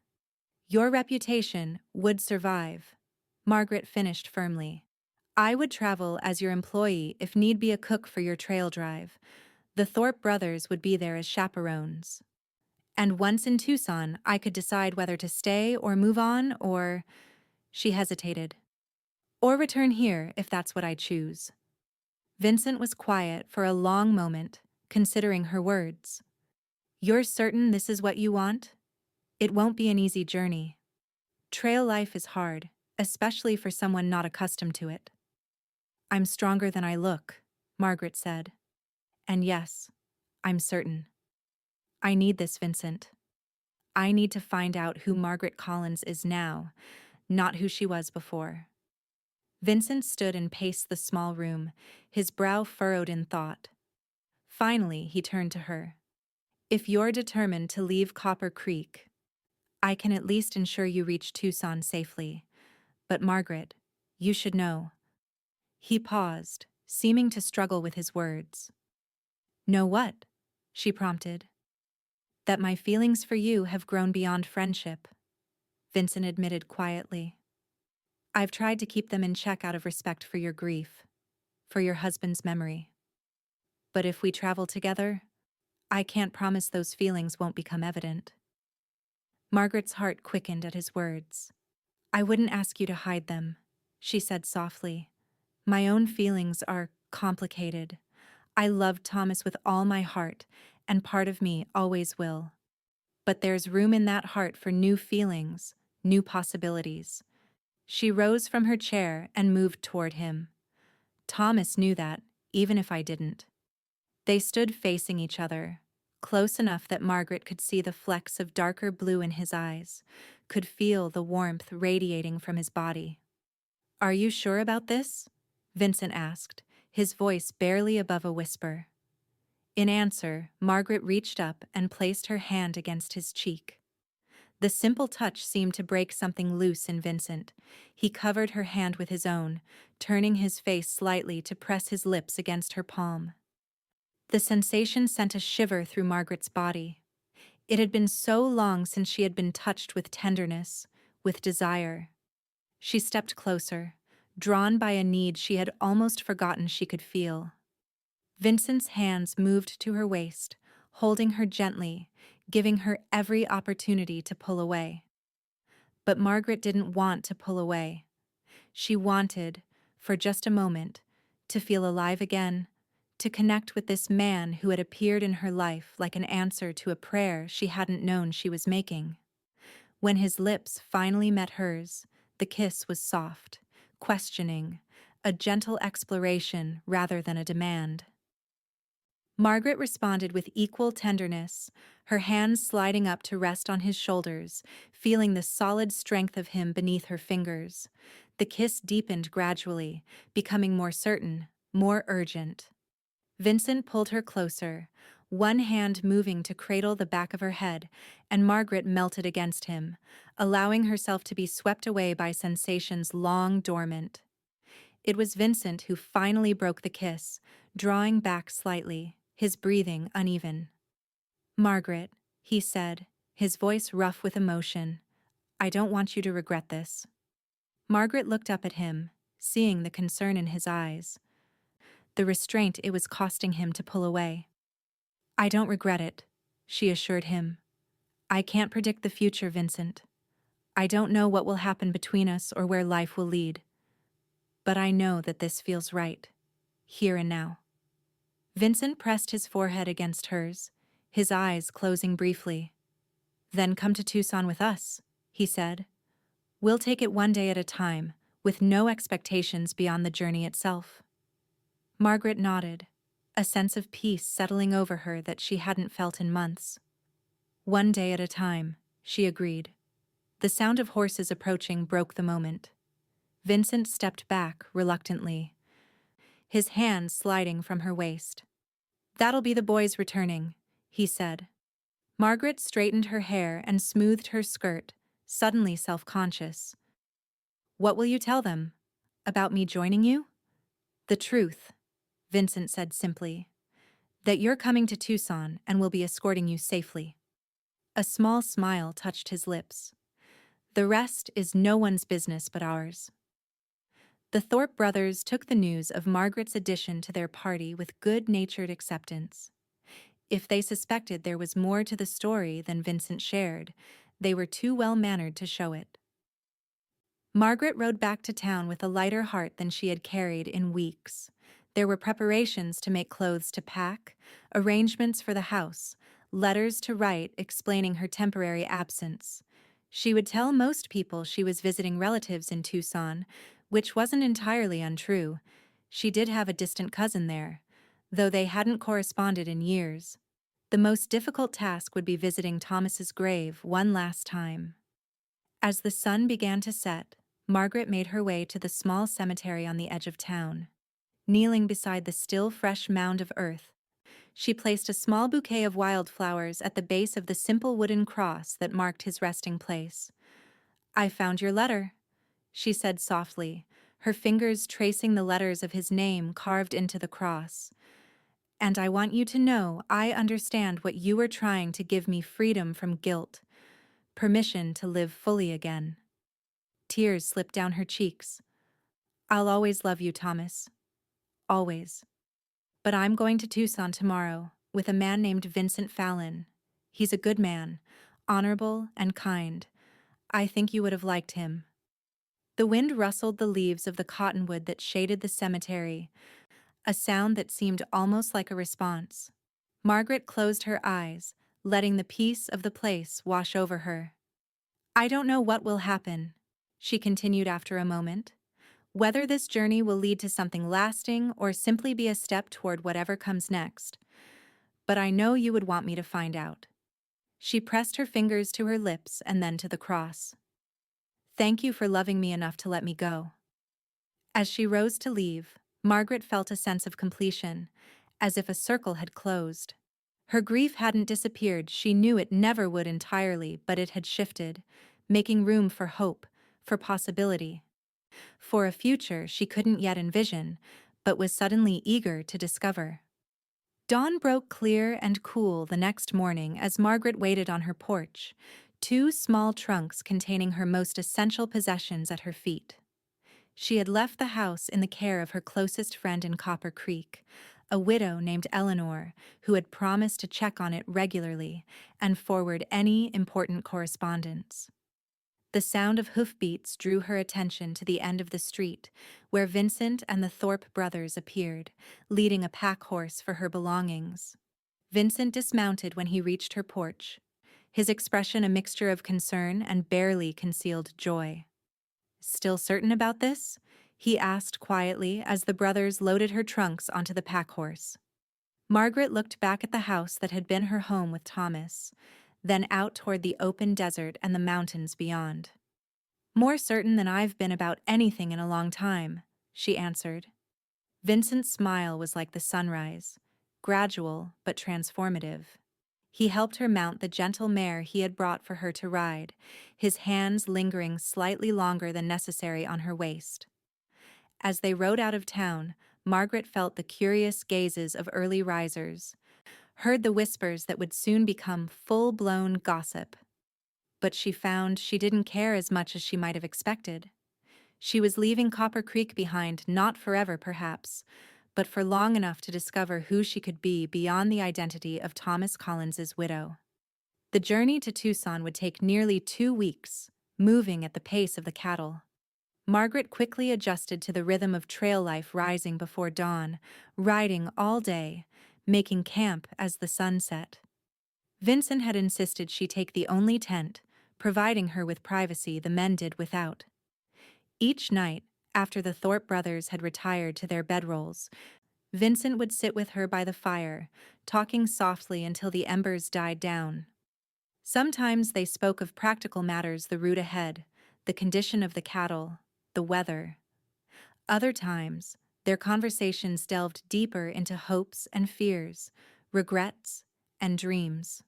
Your reputation would survive," Margaret finished firmly. "I would travel as your employee if need be, a cook for your trail drive. The Thorpe brothers would be there as chaperones. And once in Tucson, I could decide whether to stay or move on or—" She hesitated. "Or return here if that's what I choose." Vincent was quiet for a long moment, considering her words. "You're certain this is what you want? It won't be an easy journey. Trail life is hard, especially for someone not accustomed to it." "I'm stronger than I look," Margaret said. "And yes, I'm certain. I need this, Vincent. I need to find out who Margaret Collins is now, not who she was before." Vincent stood and paced the small room, his brow furrowed in thought. Finally, he turned to her. "If you're determined to leave Copper Creek, I can at least ensure you reach Tucson safely. But Margaret, you should know." He paused, seeming to struggle with his words. "Know what?" she prompted. "That my feelings for you have grown beyond friendship," Vincent admitted quietly. "I've tried to keep them in check out of respect for your grief, for your husband's memory. But if we travel together, I can't promise those feelings won't become evident." Margaret's heart quickened at his words. "I wouldn't ask you to hide them," she said softly. "My own feelings are complicated. I loved Thomas with all my heart, and part of me always will. But there's room in that heart for new feelings, new possibilities." She rose from her chair and moved toward him. "Thomas knew that, even if I didn't." They stood facing each other, close enough that Margaret could see the flecks of darker blue in his eyes, could feel the warmth radiating from his body. "Are you sure about this?" Vincent asked, his voice barely above a whisper. In answer, Margaret reached up and placed her hand against his cheek. The simple touch seemed to break something loose in Vincent. He covered her hand with his own, turning his face slightly to press his lips against her palm. The sensation sent a shiver through Margaret's body. It had been so long since she had been touched with tenderness, with desire. She stepped closer, drawn by a need she had almost forgotten she could feel. Vincent's hands moved to her waist, holding her gently, giving her every opportunity to pull away. But Margaret didn't want to pull away. She wanted, for just a moment, to feel alive again, to connect with this man who had appeared in her life like an answer to a prayer she hadn't known she was making. When his lips finally met hers, the kiss was soft, questioning, a gentle exploration rather than a demand. Margaret responded with equal tenderness, her hands sliding up to rest on his shoulders, feeling the solid strength of him beneath her fingers. The kiss deepened gradually, becoming more certain, more urgent. Vincent pulled her closer, one hand moving to cradle the back of her head, and Margaret melted against him, allowing herself to be swept away by sensations long dormant. It was Vincent who finally broke the kiss, drawing back slightly, his breathing uneven. "Margaret," he said, his voice rough with emotion, "I don't want you to regret this." Margaret looked up at him, seeing the concern in his eyes, the restraint it was costing him to pull away. "I don't regret it," she assured him. "I can't predict the future, Vincent. I don't know what will happen between us or where life will lead. But I know that this feels right, here and now." Vincent pressed his forehead against hers, his eyes closing briefly. "Then come to Tucson with us," he said. "We'll take it one day at a time, with no expectations beyond the journey itself." Margaret nodded, a sense of peace settling over her that she hadn't felt in months. "One day at a time," she agreed. The sound of horses approaching broke the moment. Vincent stepped back reluctantly, his hand sliding from her waist. "That'll be the boys returning," he said. Margaret straightened her hair and smoothed her skirt, suddenly self-conscious. "What will you tell them? About me joining you?" "The truth," Vincent said simply. "That you're coming to Tucson and will be escorting you safely." A small smile touched his lips. "The rest is no one's business but ours." The Thorpe brothers took the news of Margaret's addition to their party with good-natured acceptance. If they suspected there was more to the story than Vincent shared, they were too well-mannered to show it. Margaret rode back to town with a lighter heart than she had carried in weeks. There were preparations to make clothes to pack, arrangements for the house, letters to write explaining her temporary absence. She would tell most people she was visiting relatives in Tucson, which wasn't entirely untrue. She did have a distant cousin there, though they hadn't corresponded in years. The most difficult task would be visiting Thomas's grave one last time. As the sun began to set, Margaret made her way to the small cemetery on the edge of town. Kneeling beside the still fresh mound of earth, she placed a small bouquet of wildflowers at the base of the simple wooden cross that marked his resting place. "I found your letter," she said softly, her fingers tracing the letters of his name carved into the cross. "And I want you to know I understand what you were trying to give me: freedom from guilt, permission to live fully again." Tears slipped down her cheeks. "I'll always love you, Thomas. Always. But I'm going to Tucson tomorrow with a man named Vincent Fallon. He's a good man, honorable and kind. I think you would have liked him." The wind rustled the leaves of the cottonwood that shaded the cemetery, a sound that seemed almost like a response. Margaret closed her eyes, letting the peace of the place wash over her. "I don't know what will happen," she continued after a moment. "Whether this journey will lead to something lasting or simply be a step toward whatever comes next. But I know you would want me to find out." She pressed her fingers to her lips and then to the cross. "Thank you for loving me enough to let me go." As she rose to leave, Margaret felt a sense of completion, as if a circle had closed. Her grief hadn't disappeared, she knew it never would entirely, but it had shifted, making room for hope, for possibility. For a future she couldn't yet envision, but was suddenly eager to discover. Dawn broke clear and cool the next morning as Margaret waited on her porch, two small trunks containing her most essential possessions at her feet. She had left the house in the care of her closest friend in Copper Creek, a widow named Eleanor, who had promised to check on it regularly and forward any important correspondence. The sound of hoofbeats drew her attention to the end of the street, where Vincent and the Thorpe brothers appeared, leading a pack horse for her belongings. Vincent dismounted when he reached her porch, his expression a mixture of concern and barely concealed joy. "Still certain about this?" he asked quietly as the brothers loaded her trunks onto the pack horse. Margaret looked back at the house that had been her home with Thomas, then out toward the open desert and the mountains beyond. "More certain than I've been about anything in a long time," she answered. Vincent's smile was like the sunrise, gradual but transformative. He helped her mount the gentle mare he had brought for her to ride, his hands lingering slightly longer than necessary on her waist. As they rode out of town, Margaret felt the curious gazes of early risers, heard the whispers that would soon become full-blown gossip. But she found she didn't care as much as she might have expected. She was leaving Copper Creek behind, not forever perhaps, but for long enough to discover who she could be beyond the identity of Thomas Collins's widow. The journey to Tucson would take nearly 2 weeks, moving at the pace of the cattle. Margaret quickly adjusted to the rhythm of trail life, rising before dawn, riding all day, making camp as the sun set. Vincent had insisted she take the only tent, providing her with privacy the men did without. Each night, after the Thorpe brothers had retired to their bedrolls, Vincent would sit with her by the fire, talking softly until the embers died down. Sometimes they spoke of practical matters, the route ahead, the condition of the cattle, the weather. Other times, their conversations delved deeper into hopes and fears, regrets and dreams.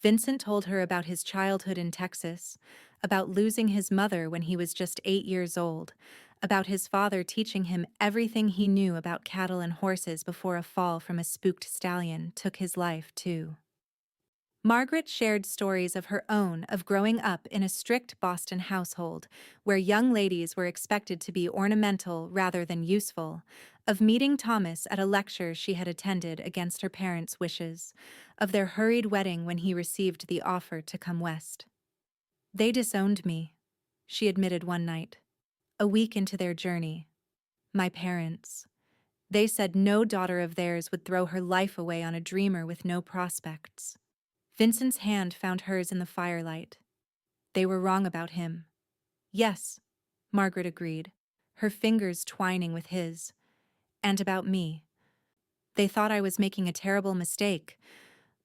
Vincent told her about his childhood in Texas, about losing his mother when he was just 8 years old, about his father teaching him everything he knew about cattle and horses before a fall from a spooked stallion took his life, too. Margaret shared stories of her own of growing up in a strict Boston household, where young ladies were expected to be ornamental rather than useful, of meeting Thomas at a lecture she had attended against her parents' wishes, of their hurried wedding when he received the offer to come west. "They disowned me," she admitted one night, a week into their journey. "My parents. They said no daughter of theirs would throw her life away on a dreamer with no prospects." Vincent's hand found hers in the firelight. "They were wrong about him." "Yes," Margaret agreed, her fingers twining with his. "And about me. They thought I was making a terrible mistake,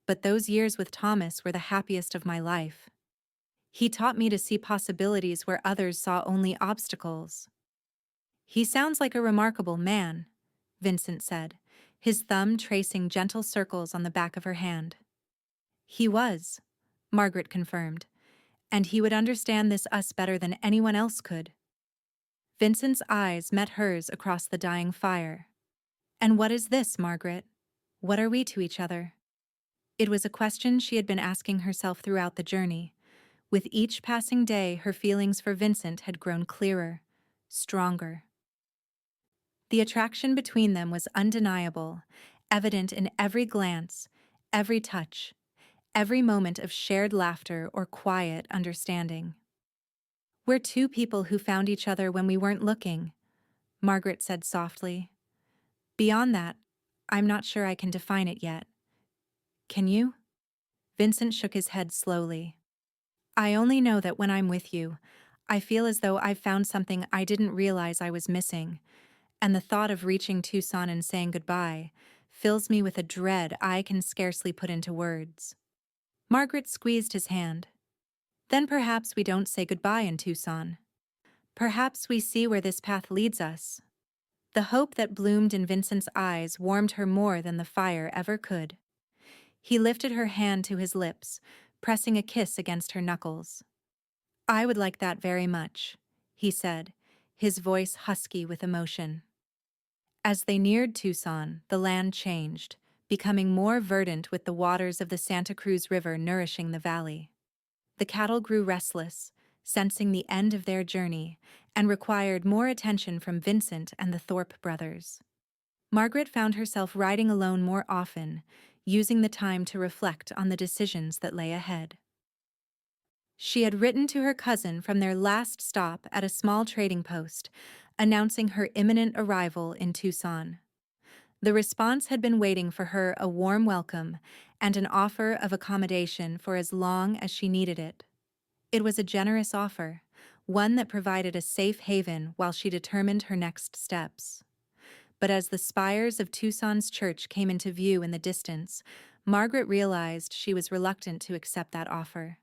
but those years with Thomas were the happiest of my life. He taught me to see possibilities where others saw only obstacles." "He sounds like a remarkable man," Vincent said, his thumb tracing gentle circles on the back of her hand. "He was," Margaret confirmed, "and he would understand this us better than anyone else could." Vincent's eyes met hers across the dying fire. "And what is this, Margaret? What are we to each other?" It was a question she had been asking herself throughout the journey. With each passing day, her feelings for Vincent had grown clearer, stronger. The attraction between them was undeniable, evident in every glance, every touch, every moment of shared laughter or quiet understanding. "We're two people who found each other when we weren't looking," Margaret said softly. "Beyond that, I'm not sure I can define it yet. Can you?" Vincent shook his head slowly. "I only know that when I'm with you, I feel as though I've found something I didn't realize I was missing, and the thought of reaching Tucson and saying goodbye fills me with a dread I can scarcely put into words." Margaret squeezed his hand. "Then perhaps we don't say goodbye in Tucson. Perhaps we see where this path leads us." The hope that bloomed in Vincent's eyes warmed her more than the fire ever could. He lifted her hand to his lips, pressing a kiss against her knuckles. "I would like that very much," he said, his voice husky with emotion. As they neared Tucson, the land changed, becoming more verdant with the waters of the Santa Cruz River nourishing the valley. The cattle grew restless, sensing the end of their journey, and required more attention from Vincent and the Thorpe brothers. Margaret found herself riding alone more often, using the time to reflect on the decisions that lay ahead. She had written to her cousin from their last stop at a small trading post, announcing her imminent arrival in Tucson. The response had been waiting for her, a warm welcome and an offer of accommodation for as long as she needed it. It was a generous offer, one that provided a safe haven while she determined her next steps. But as the spires of Tucson's church came into view in the distance, Margaret realized she was reluctant to accept that offer.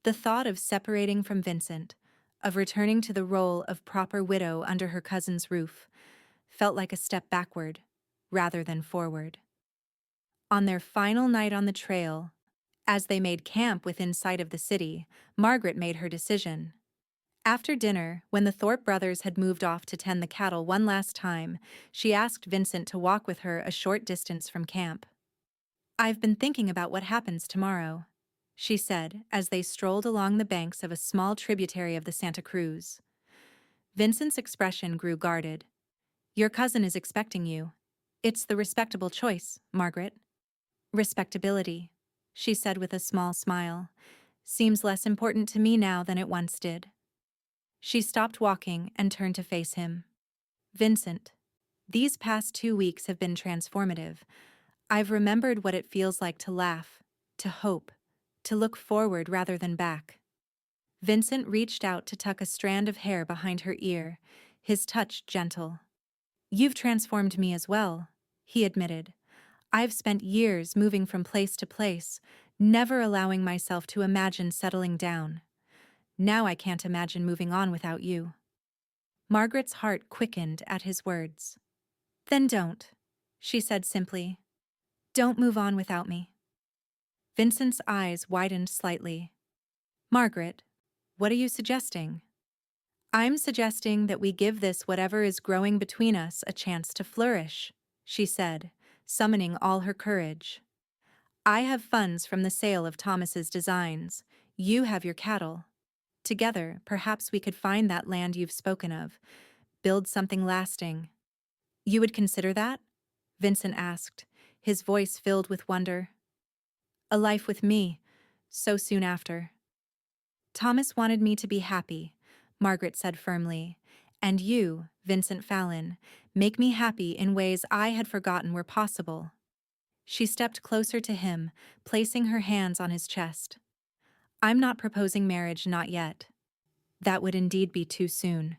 The thought of separating from Vincent, of returning to the role of proper widow under her cousin's roof, felt like a step backward, rather than forward. On their final night on the trail, as they made camp within sight of the city, Margaret made her decision. After dinner, when the Thorpe brothers had moved off to tend the cattle one last time, she asked Vincent to walk with her a short distance from camp. "I've been thinking about what happens tomorrow," she said as they strolled along the banks of a small tributary of the Santa Cruz. Vincent's expression grew guarded. "Your cousin is expecting you. It's the respectable choice, Margaret." "Respectability," she said with a small smile, "seems less important to me now than it once did." She stopped walking and turned to face him. "Vincent, these past 2 weeks have been transformative. I've remembered what it feels like to laugh, to hope, to look forward rather than back." Vincent reached out to tuck a strand of hair behind her ear, his touch gentle. "You've transformed me as well," he admitted. "I've spent years moving from place to place, never allowing myself to imagine settling down. Now I can't imagine moving on without you." Margaret's heart quickened at his words. "Then don't," she said simply. "Don't move on without me." Vincent's eyes widened slightly. "Margaret, what are you suggesting?" "I'm suggesting that we give this whatever is growing between us a chance to flourish," she said, summoning all her courage. "I have funds from the sale of Thomas's designs. You have your cattle. Together, perhaps we could find that land you've spoken of, build something lasting." "You would consider that?" Vincent asked, his voice filled with wonder. "A life with me, so soon after." "Thomas wanted me to be happy," Margaret said firmly, "and you, Vincent Fallon, make me happy in ways I had forgotten were possible." She stepped closer to him, placing her hands on his chest. "I'm not proposing marriage, not yet. That would indeed be too soon.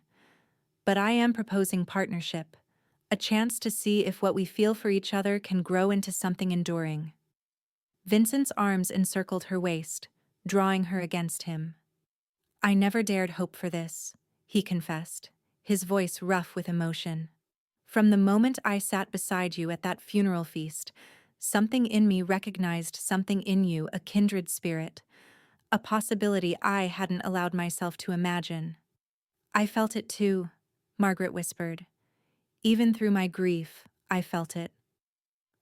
But I am proposing partnership, a chance to see if what we feel for each other can grow into something enduring." Vincent's arms encircled her waist, drawing her against him. "I never dared hope for this," he confessed, his voice rough with emotion. "From the moment I sat beside you at that funeral feast, something in me recognized something in you, a kindred spirit, a possibility I hadn't allowed myself to imagine." "I felt it too," Margaret whispered. "Even through my grief, I felt it."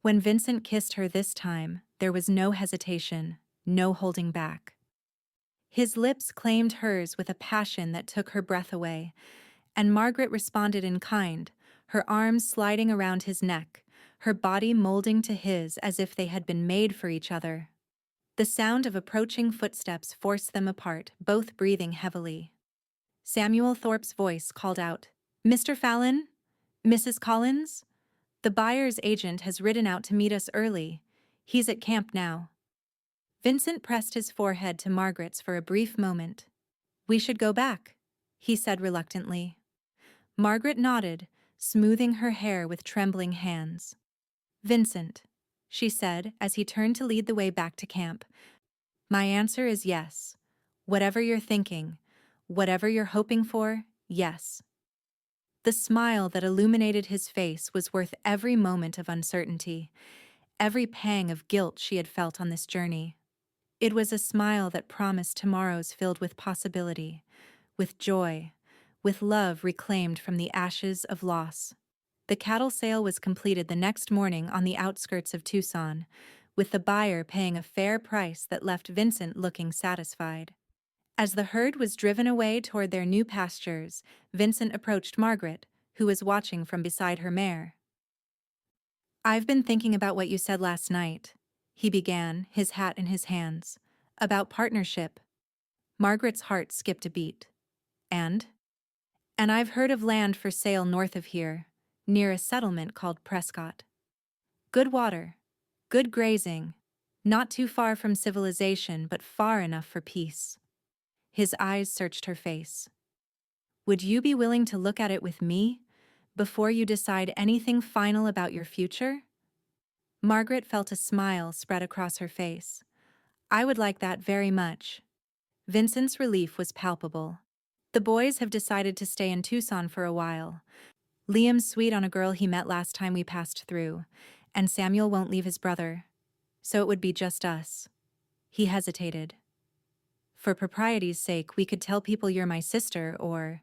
When Vincent kissed her this time, there was no hesitation, no holding back. His lips claimed hers with a passion that took her breath away, and Margaret responded in kind, her arms sliding around his neck, her body molding to his as if they had been made for each other. The sound of approaching footsteps forced them apart, both breathing heavily. Samuel Thorpe's voice called out, "Mr. Fallon? Mrs. Collins? The buyer's agent has ridden out to meet us early. He's at camp now." Vincent pressed his forehead to Margaret's for a brief moment. "We should go back," he said reluctantly. Margaret nodded, smoothing her hair with trembling hands. "Vincent," she said as he turned to lead the way back to camp, "my answer is yes. Whatever you're thinking, whatever you're hoping for, yes." The smile that illuminated his face was worth every moment of uncertainty, every pang of guilt she had felt on this journey. It was a smile that promised tomorrows filled with possibility, with joy, with love reclaimed from the ashes of loss. The cattle sale was completed the next morning on the outskirts of Tucson, with the buyer paying a fair price that left Vincent looking satisfied. As the herd was driven away toward their new pastures, Vincent approached Margaret, who was watching from beside her mare. "I've been thinking about what you said last night," he began, his hat in his hands, "about partnership." Margaret's heart skipped a beat. "And?" "And I've heard of land for sale north of here, near a settlement called Prescott. Good water, good grazing, not too far from civilization but far enough for peace." His eyes searched her face. "Would you be willing to look at it with me, before you decide anything final about your future?" Margaret felt a smile spread across her face. "I would like that very much." Vincent's relief was palpable. "The boys have decided to stay in Tucson for a while. Liam's sweet on a girl he met last time we passed through, and Samuel won't leave his brother. So it would be just us. He hesitated. For propriety's sake, we could tell people you're my sister, or...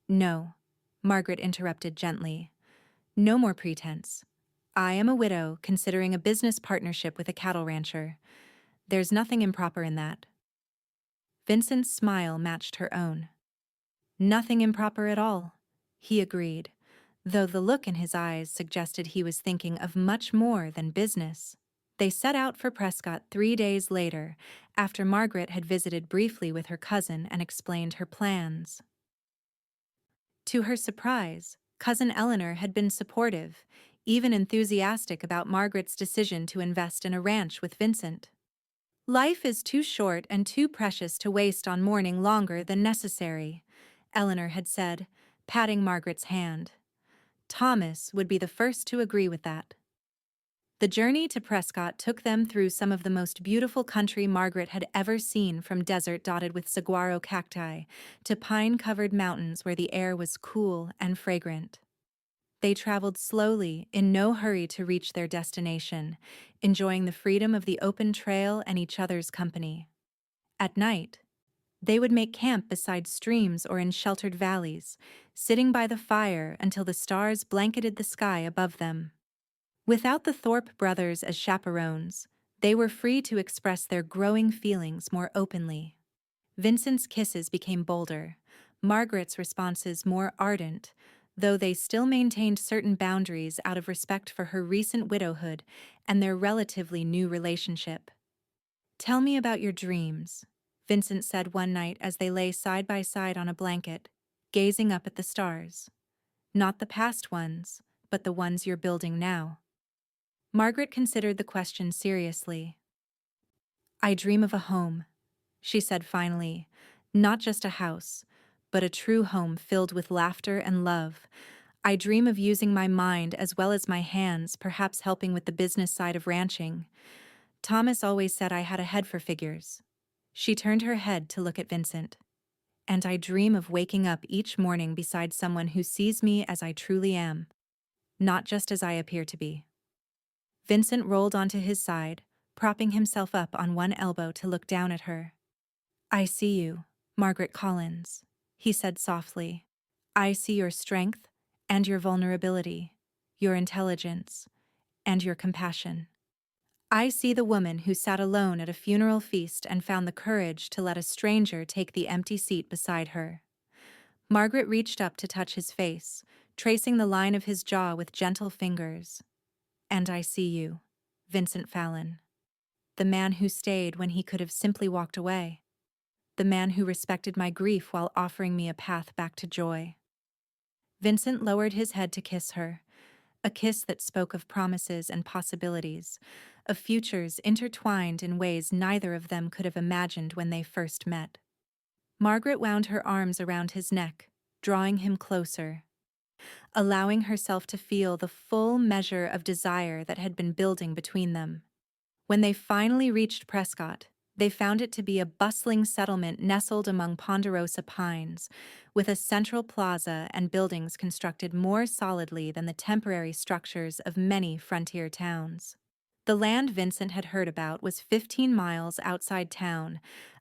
No, Margaret interrupted gently. No more pretense. I am a widow considering a business partnership with a cattle rancher. There's nothing improper in that. Vincent's smile matched her own. Nothing improper at all, he agreed, though the look in his eyes suggested he was thinking of much more than business. They set out for Prescott 3 days later, after Margaret had visited briefly with her cousin and explained her plans. To her surprise, Cousin Eleanor had been supportive, even enthusiastic about Margaret's decision to invest in a ranch with Vincent. Life is too short and too precious to waste on mourning longer than necessary, Eleanor had said, patting Margaret's hand. Thomas would be the first to agree with that. The journey to Prescott took them through some of the most beautiful country Margaret had ever seen, from desert dotted with saguaro cacti to pine-covered mountains where the air was cool and fragrant. They traveled slowly, in no hurry to reach their destination, enjoying the freedom of the open trail and each other's company. At night, they would make camp beside streams or in sheltered valleys, sitting by the fire until the stars blanketed the sky above them. Without the Thorpe brothers as chaperones, they were free to express their growing feelings more openly. Vincent's kisses became bolder, Margaret's responses more ardent, though they still maintained certain boundaries out of respect for her recent widowhood and their relatively new relationship. "Tell me about your dreams," Vincent said one night as they lay side by side on a blanket, gazing up at the stars. "Not the past ones, but the ones you're building now." Margaret considered the question seriously. "I dream of a home," she said finally, "not just a house, but a true home filled with laughter and love. I dream of using my mind as well as my hands, perhaps helping with the business side of ranching. Thomas always said I had a head for figures." She turned her head to look at Vincent. "And I dream of waking up each morning beside someone who sees me as I truly am, not just as I appear to be." Vincent rolled onto his side, propping himself up on one elbow to look down at her. "I see you, Margaret Collins," he said softly. "I see your strength and your vulnerability, your intelligence and your compassion. I see the woman who sat alone at a funeral feast and found the courage to let a stranger take the empty seat beside her." Margaret reached up to touch his face, tracing the line of his jaw with gentle fingers. "And I see you, Vincent Fallon. The man who stayed when he could have simply walked away. The man who respected my grief while offering me a path back to joy." Vincent lowered his head to kiss her, a kiss that spoke of promises and possibilities, of futures intertwined in ways neither of them could have imagined when they first met. Margaret wound her arms around his neck, drawing him closer, allowing herself to feel the full measure of desire that had been building between them. When they finally reached Prescott, they found it to be a bustling settlement nestled among ponderosa pines, with a central plaza and buildings constructed more solidly than the temporary structures of many frontier towns. The land Vincent had heard about was 15 miles outside town,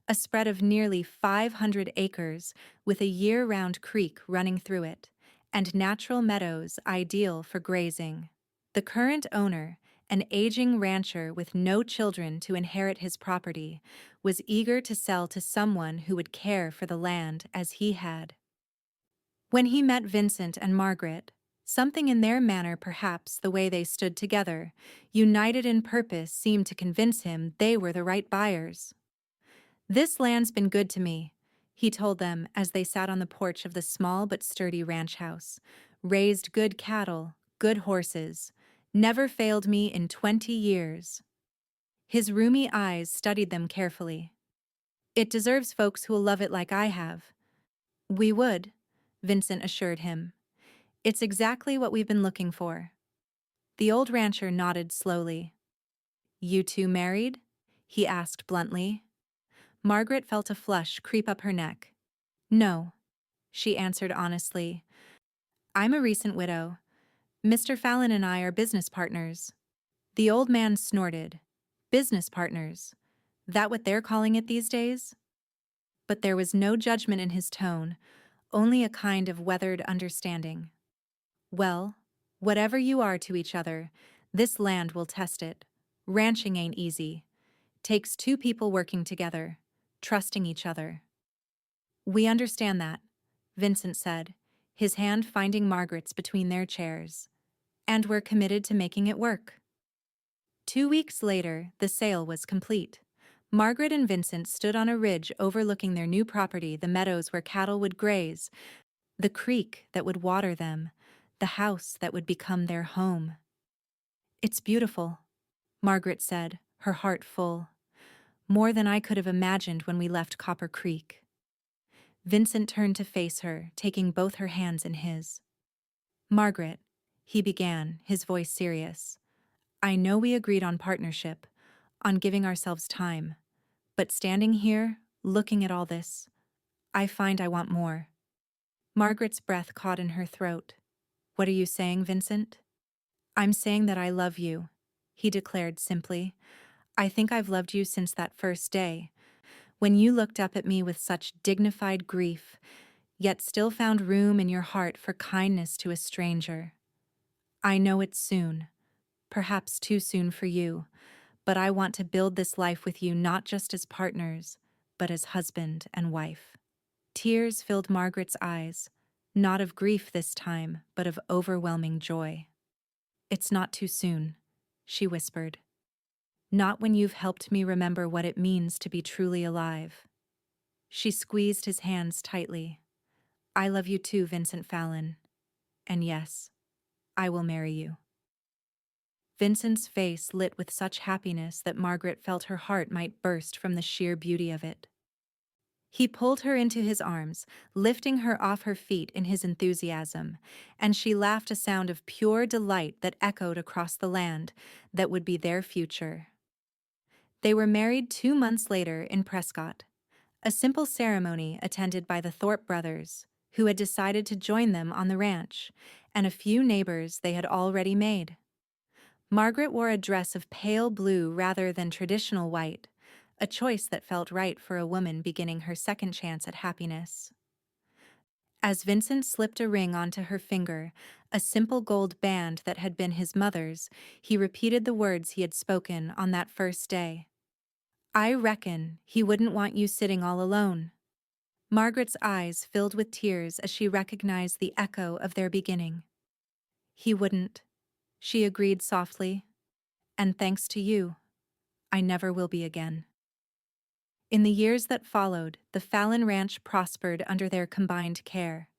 a spread of nearly 500 acres with a year-round creek running through it, and natural meadows ideal for grazing. The current owner, an aging rancher with no children to inherit his property, was eager to sell to someone who would care for the land as he had. When he met Vincent and Margaret, something in their manner, perhaps the way they stood together, united in purpose, seemed to convince him they were the right buyers. "This land's been good to me," he told them as they sat on the porch of the small but sturdy ranch house. "Raised good cattle, good horses. Never failed me in 20 years. His rheumy eyes studied them carefully. "It deserves folks who'll love it like I have." "We would," Vincent assured him. "It's exactly what we've been looking for." The old rancher nodded slowly. "You two married?" he asked bluntly. Margaret felt a flush creep up her neck. "No," she answered honestly. "I'm a recent widow. Mr. Fallon and I are business partners." The old man snorted. Business partners. That what they're calling it these days? But there was no judgment in his tone, only a kind of weathered understanding. Well, whatever you are to each other, this land will test it. Ranching ain't easy. Takes two people working together, trusting each other. We understand that, Vincent said, his hand finding Margaret's between their chairs. And we're committed to making it work. 2 weeks later, the sale was complete. Margaret and Vincent stood on a ridge overlooking their new property, the meadows where cattle would graze, the creek that would water them, the house that would become their home. It's beautiful, Margaret said, her heart full. More than I could have imagined when we left Copper Creek. Vincent turned to face her, taking both her hands in his. Margaret, he began, his voice serious. I know we agreed on partnership, on giving ourselves time. But standing here, looking at all this, I find I want more. Margaret's breath caught in her throat. What are you saying, Vincent? I'm saying that I love you, he declared simply. I think I've loved you since that first day, when you looked up at me with such dignified grief, yet still found room in your heart for kindness to a stranger. I know it's soon, perhaps too soon for you, but I want to build this life with you not just as partners, but as husband and wife. Tears filled Margaret's eyes, not of grief this time, but of overwhelming joy. It's not too soon, she whispered. Not when you've helped me remember what it means to be truly alive. She squeezed his hands tightly. I love you too, Vincent Fallon. And yes, I will marry you. Vincent's face lit with such happiness that Margaret felt her heart might burst from the sheer beauty of it. He pulled her into his arms, lifting her off her feet in his enthusiasm, and she laughed a sound of pure delight that echoed across the land that would be their future. They were married 2 months later in Prescott, a simple ceremony attended by the Thorpe brothers, who had decided to join them on the ranch, and a few neighbors they had already made. Margaret wore a dress of pale blue rather than traditional white, a choice that felt right for a woman beginning her second chance at happiness. As Vincent slipped a ring onto her finger, a simple gold band that had been his mother's, he repeated the words he had spoken on that first day. I reckon he wouldn't want you sitting all alone. Margaret's eyes filled with tears as she recognized the echo of their beginning. He wouldn't, she agreed softly. And thanks to you, I never will be again. In the years that followed, the Fallon Ranch prospered under their combined care.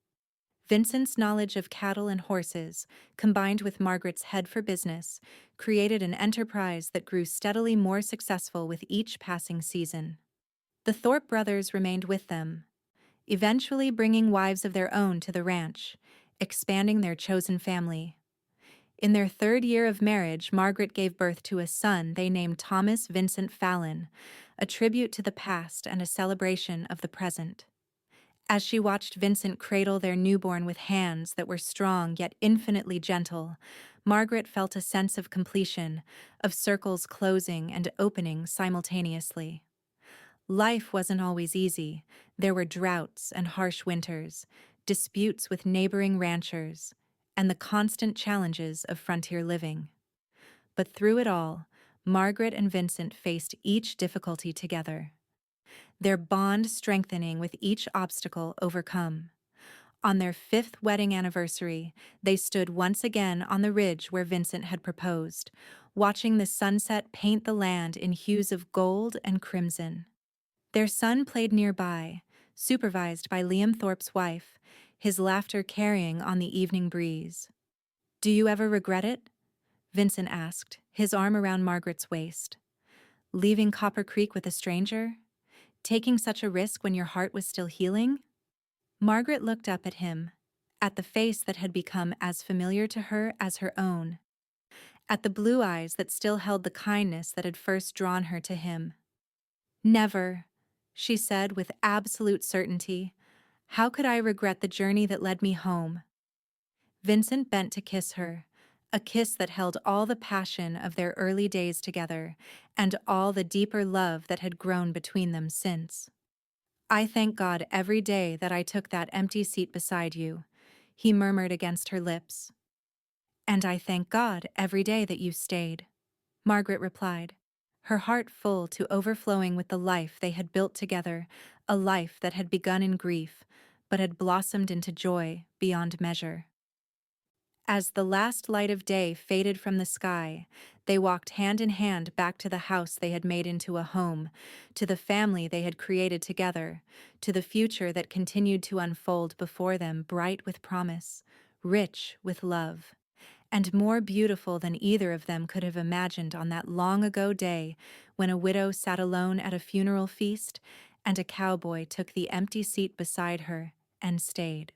Vincent's knowledge of cattle and horses, combined with Margaret's head for business, created an enterprise that grew steadily more successful with each passing season. The Thorpe brothers remained with them, eventually bringing wives of their own to the ranch, expanding their chosen family. In their 3rd year of marriage, Margaret gave birth to a son they named Thomas Vincent Fallon, a tribute to the past and a celebration of the present. As she watched Vincent cradle their newborn with hands that were strong yet infinitely gentle, Margaret felt a sense of completion, of circles closing and opening simultaneously. Life wasn't always easy. There were droughts and harsh winters, disputes with neighboring ranchers, and the constant challenges of frontier living. But through it all, Margaret and Vincent faced each difficulty together, their bond strengthening with each obstacle overcome. On their 5th wedding anniversary, they stood once again on the ridge where Vincent had proposed, watching the sunset paint the land in hues of gold and crimson. Their son played nearby, supervised by Liam Thorpe's wife, his laughter carrying on the evening breeze. Do you ever regret it? Vincent asked, his arm around Margaret's waist. Leaving Copper Creek with a stranger? Taking such a risk when your heart was still healing? Margaret looked up at him, at the face that had become as familiar to her as her own, at the blue eyes that still held the kindness that had first drawn her to him. Never, she said with absolute certainty. How could I regret the journey that led me home? Vincent bent to kiss her, a kiss that held all the passion of their early days together and all the deeper love that had grown between them since. "I thank God every day that I took that empty seat beside you," he murmured against her lips. "And I thank God every day that you stayed," Margaret replied, her heart full to overflowing with the life they had built together, a life that had begun in grief, but had blossomed into joy beyond measure. As the last light of day faded from the sky, they walked hand in hand back to the house they had made into a home, to the family they had created together, to the future that continued to unfold before them, bright with promise, rich with love, and more beautiful than either of them could have imagined on that long ago day when a widow sat alone at a funeral feast and a cowboy took the empty seat beside her and stayed.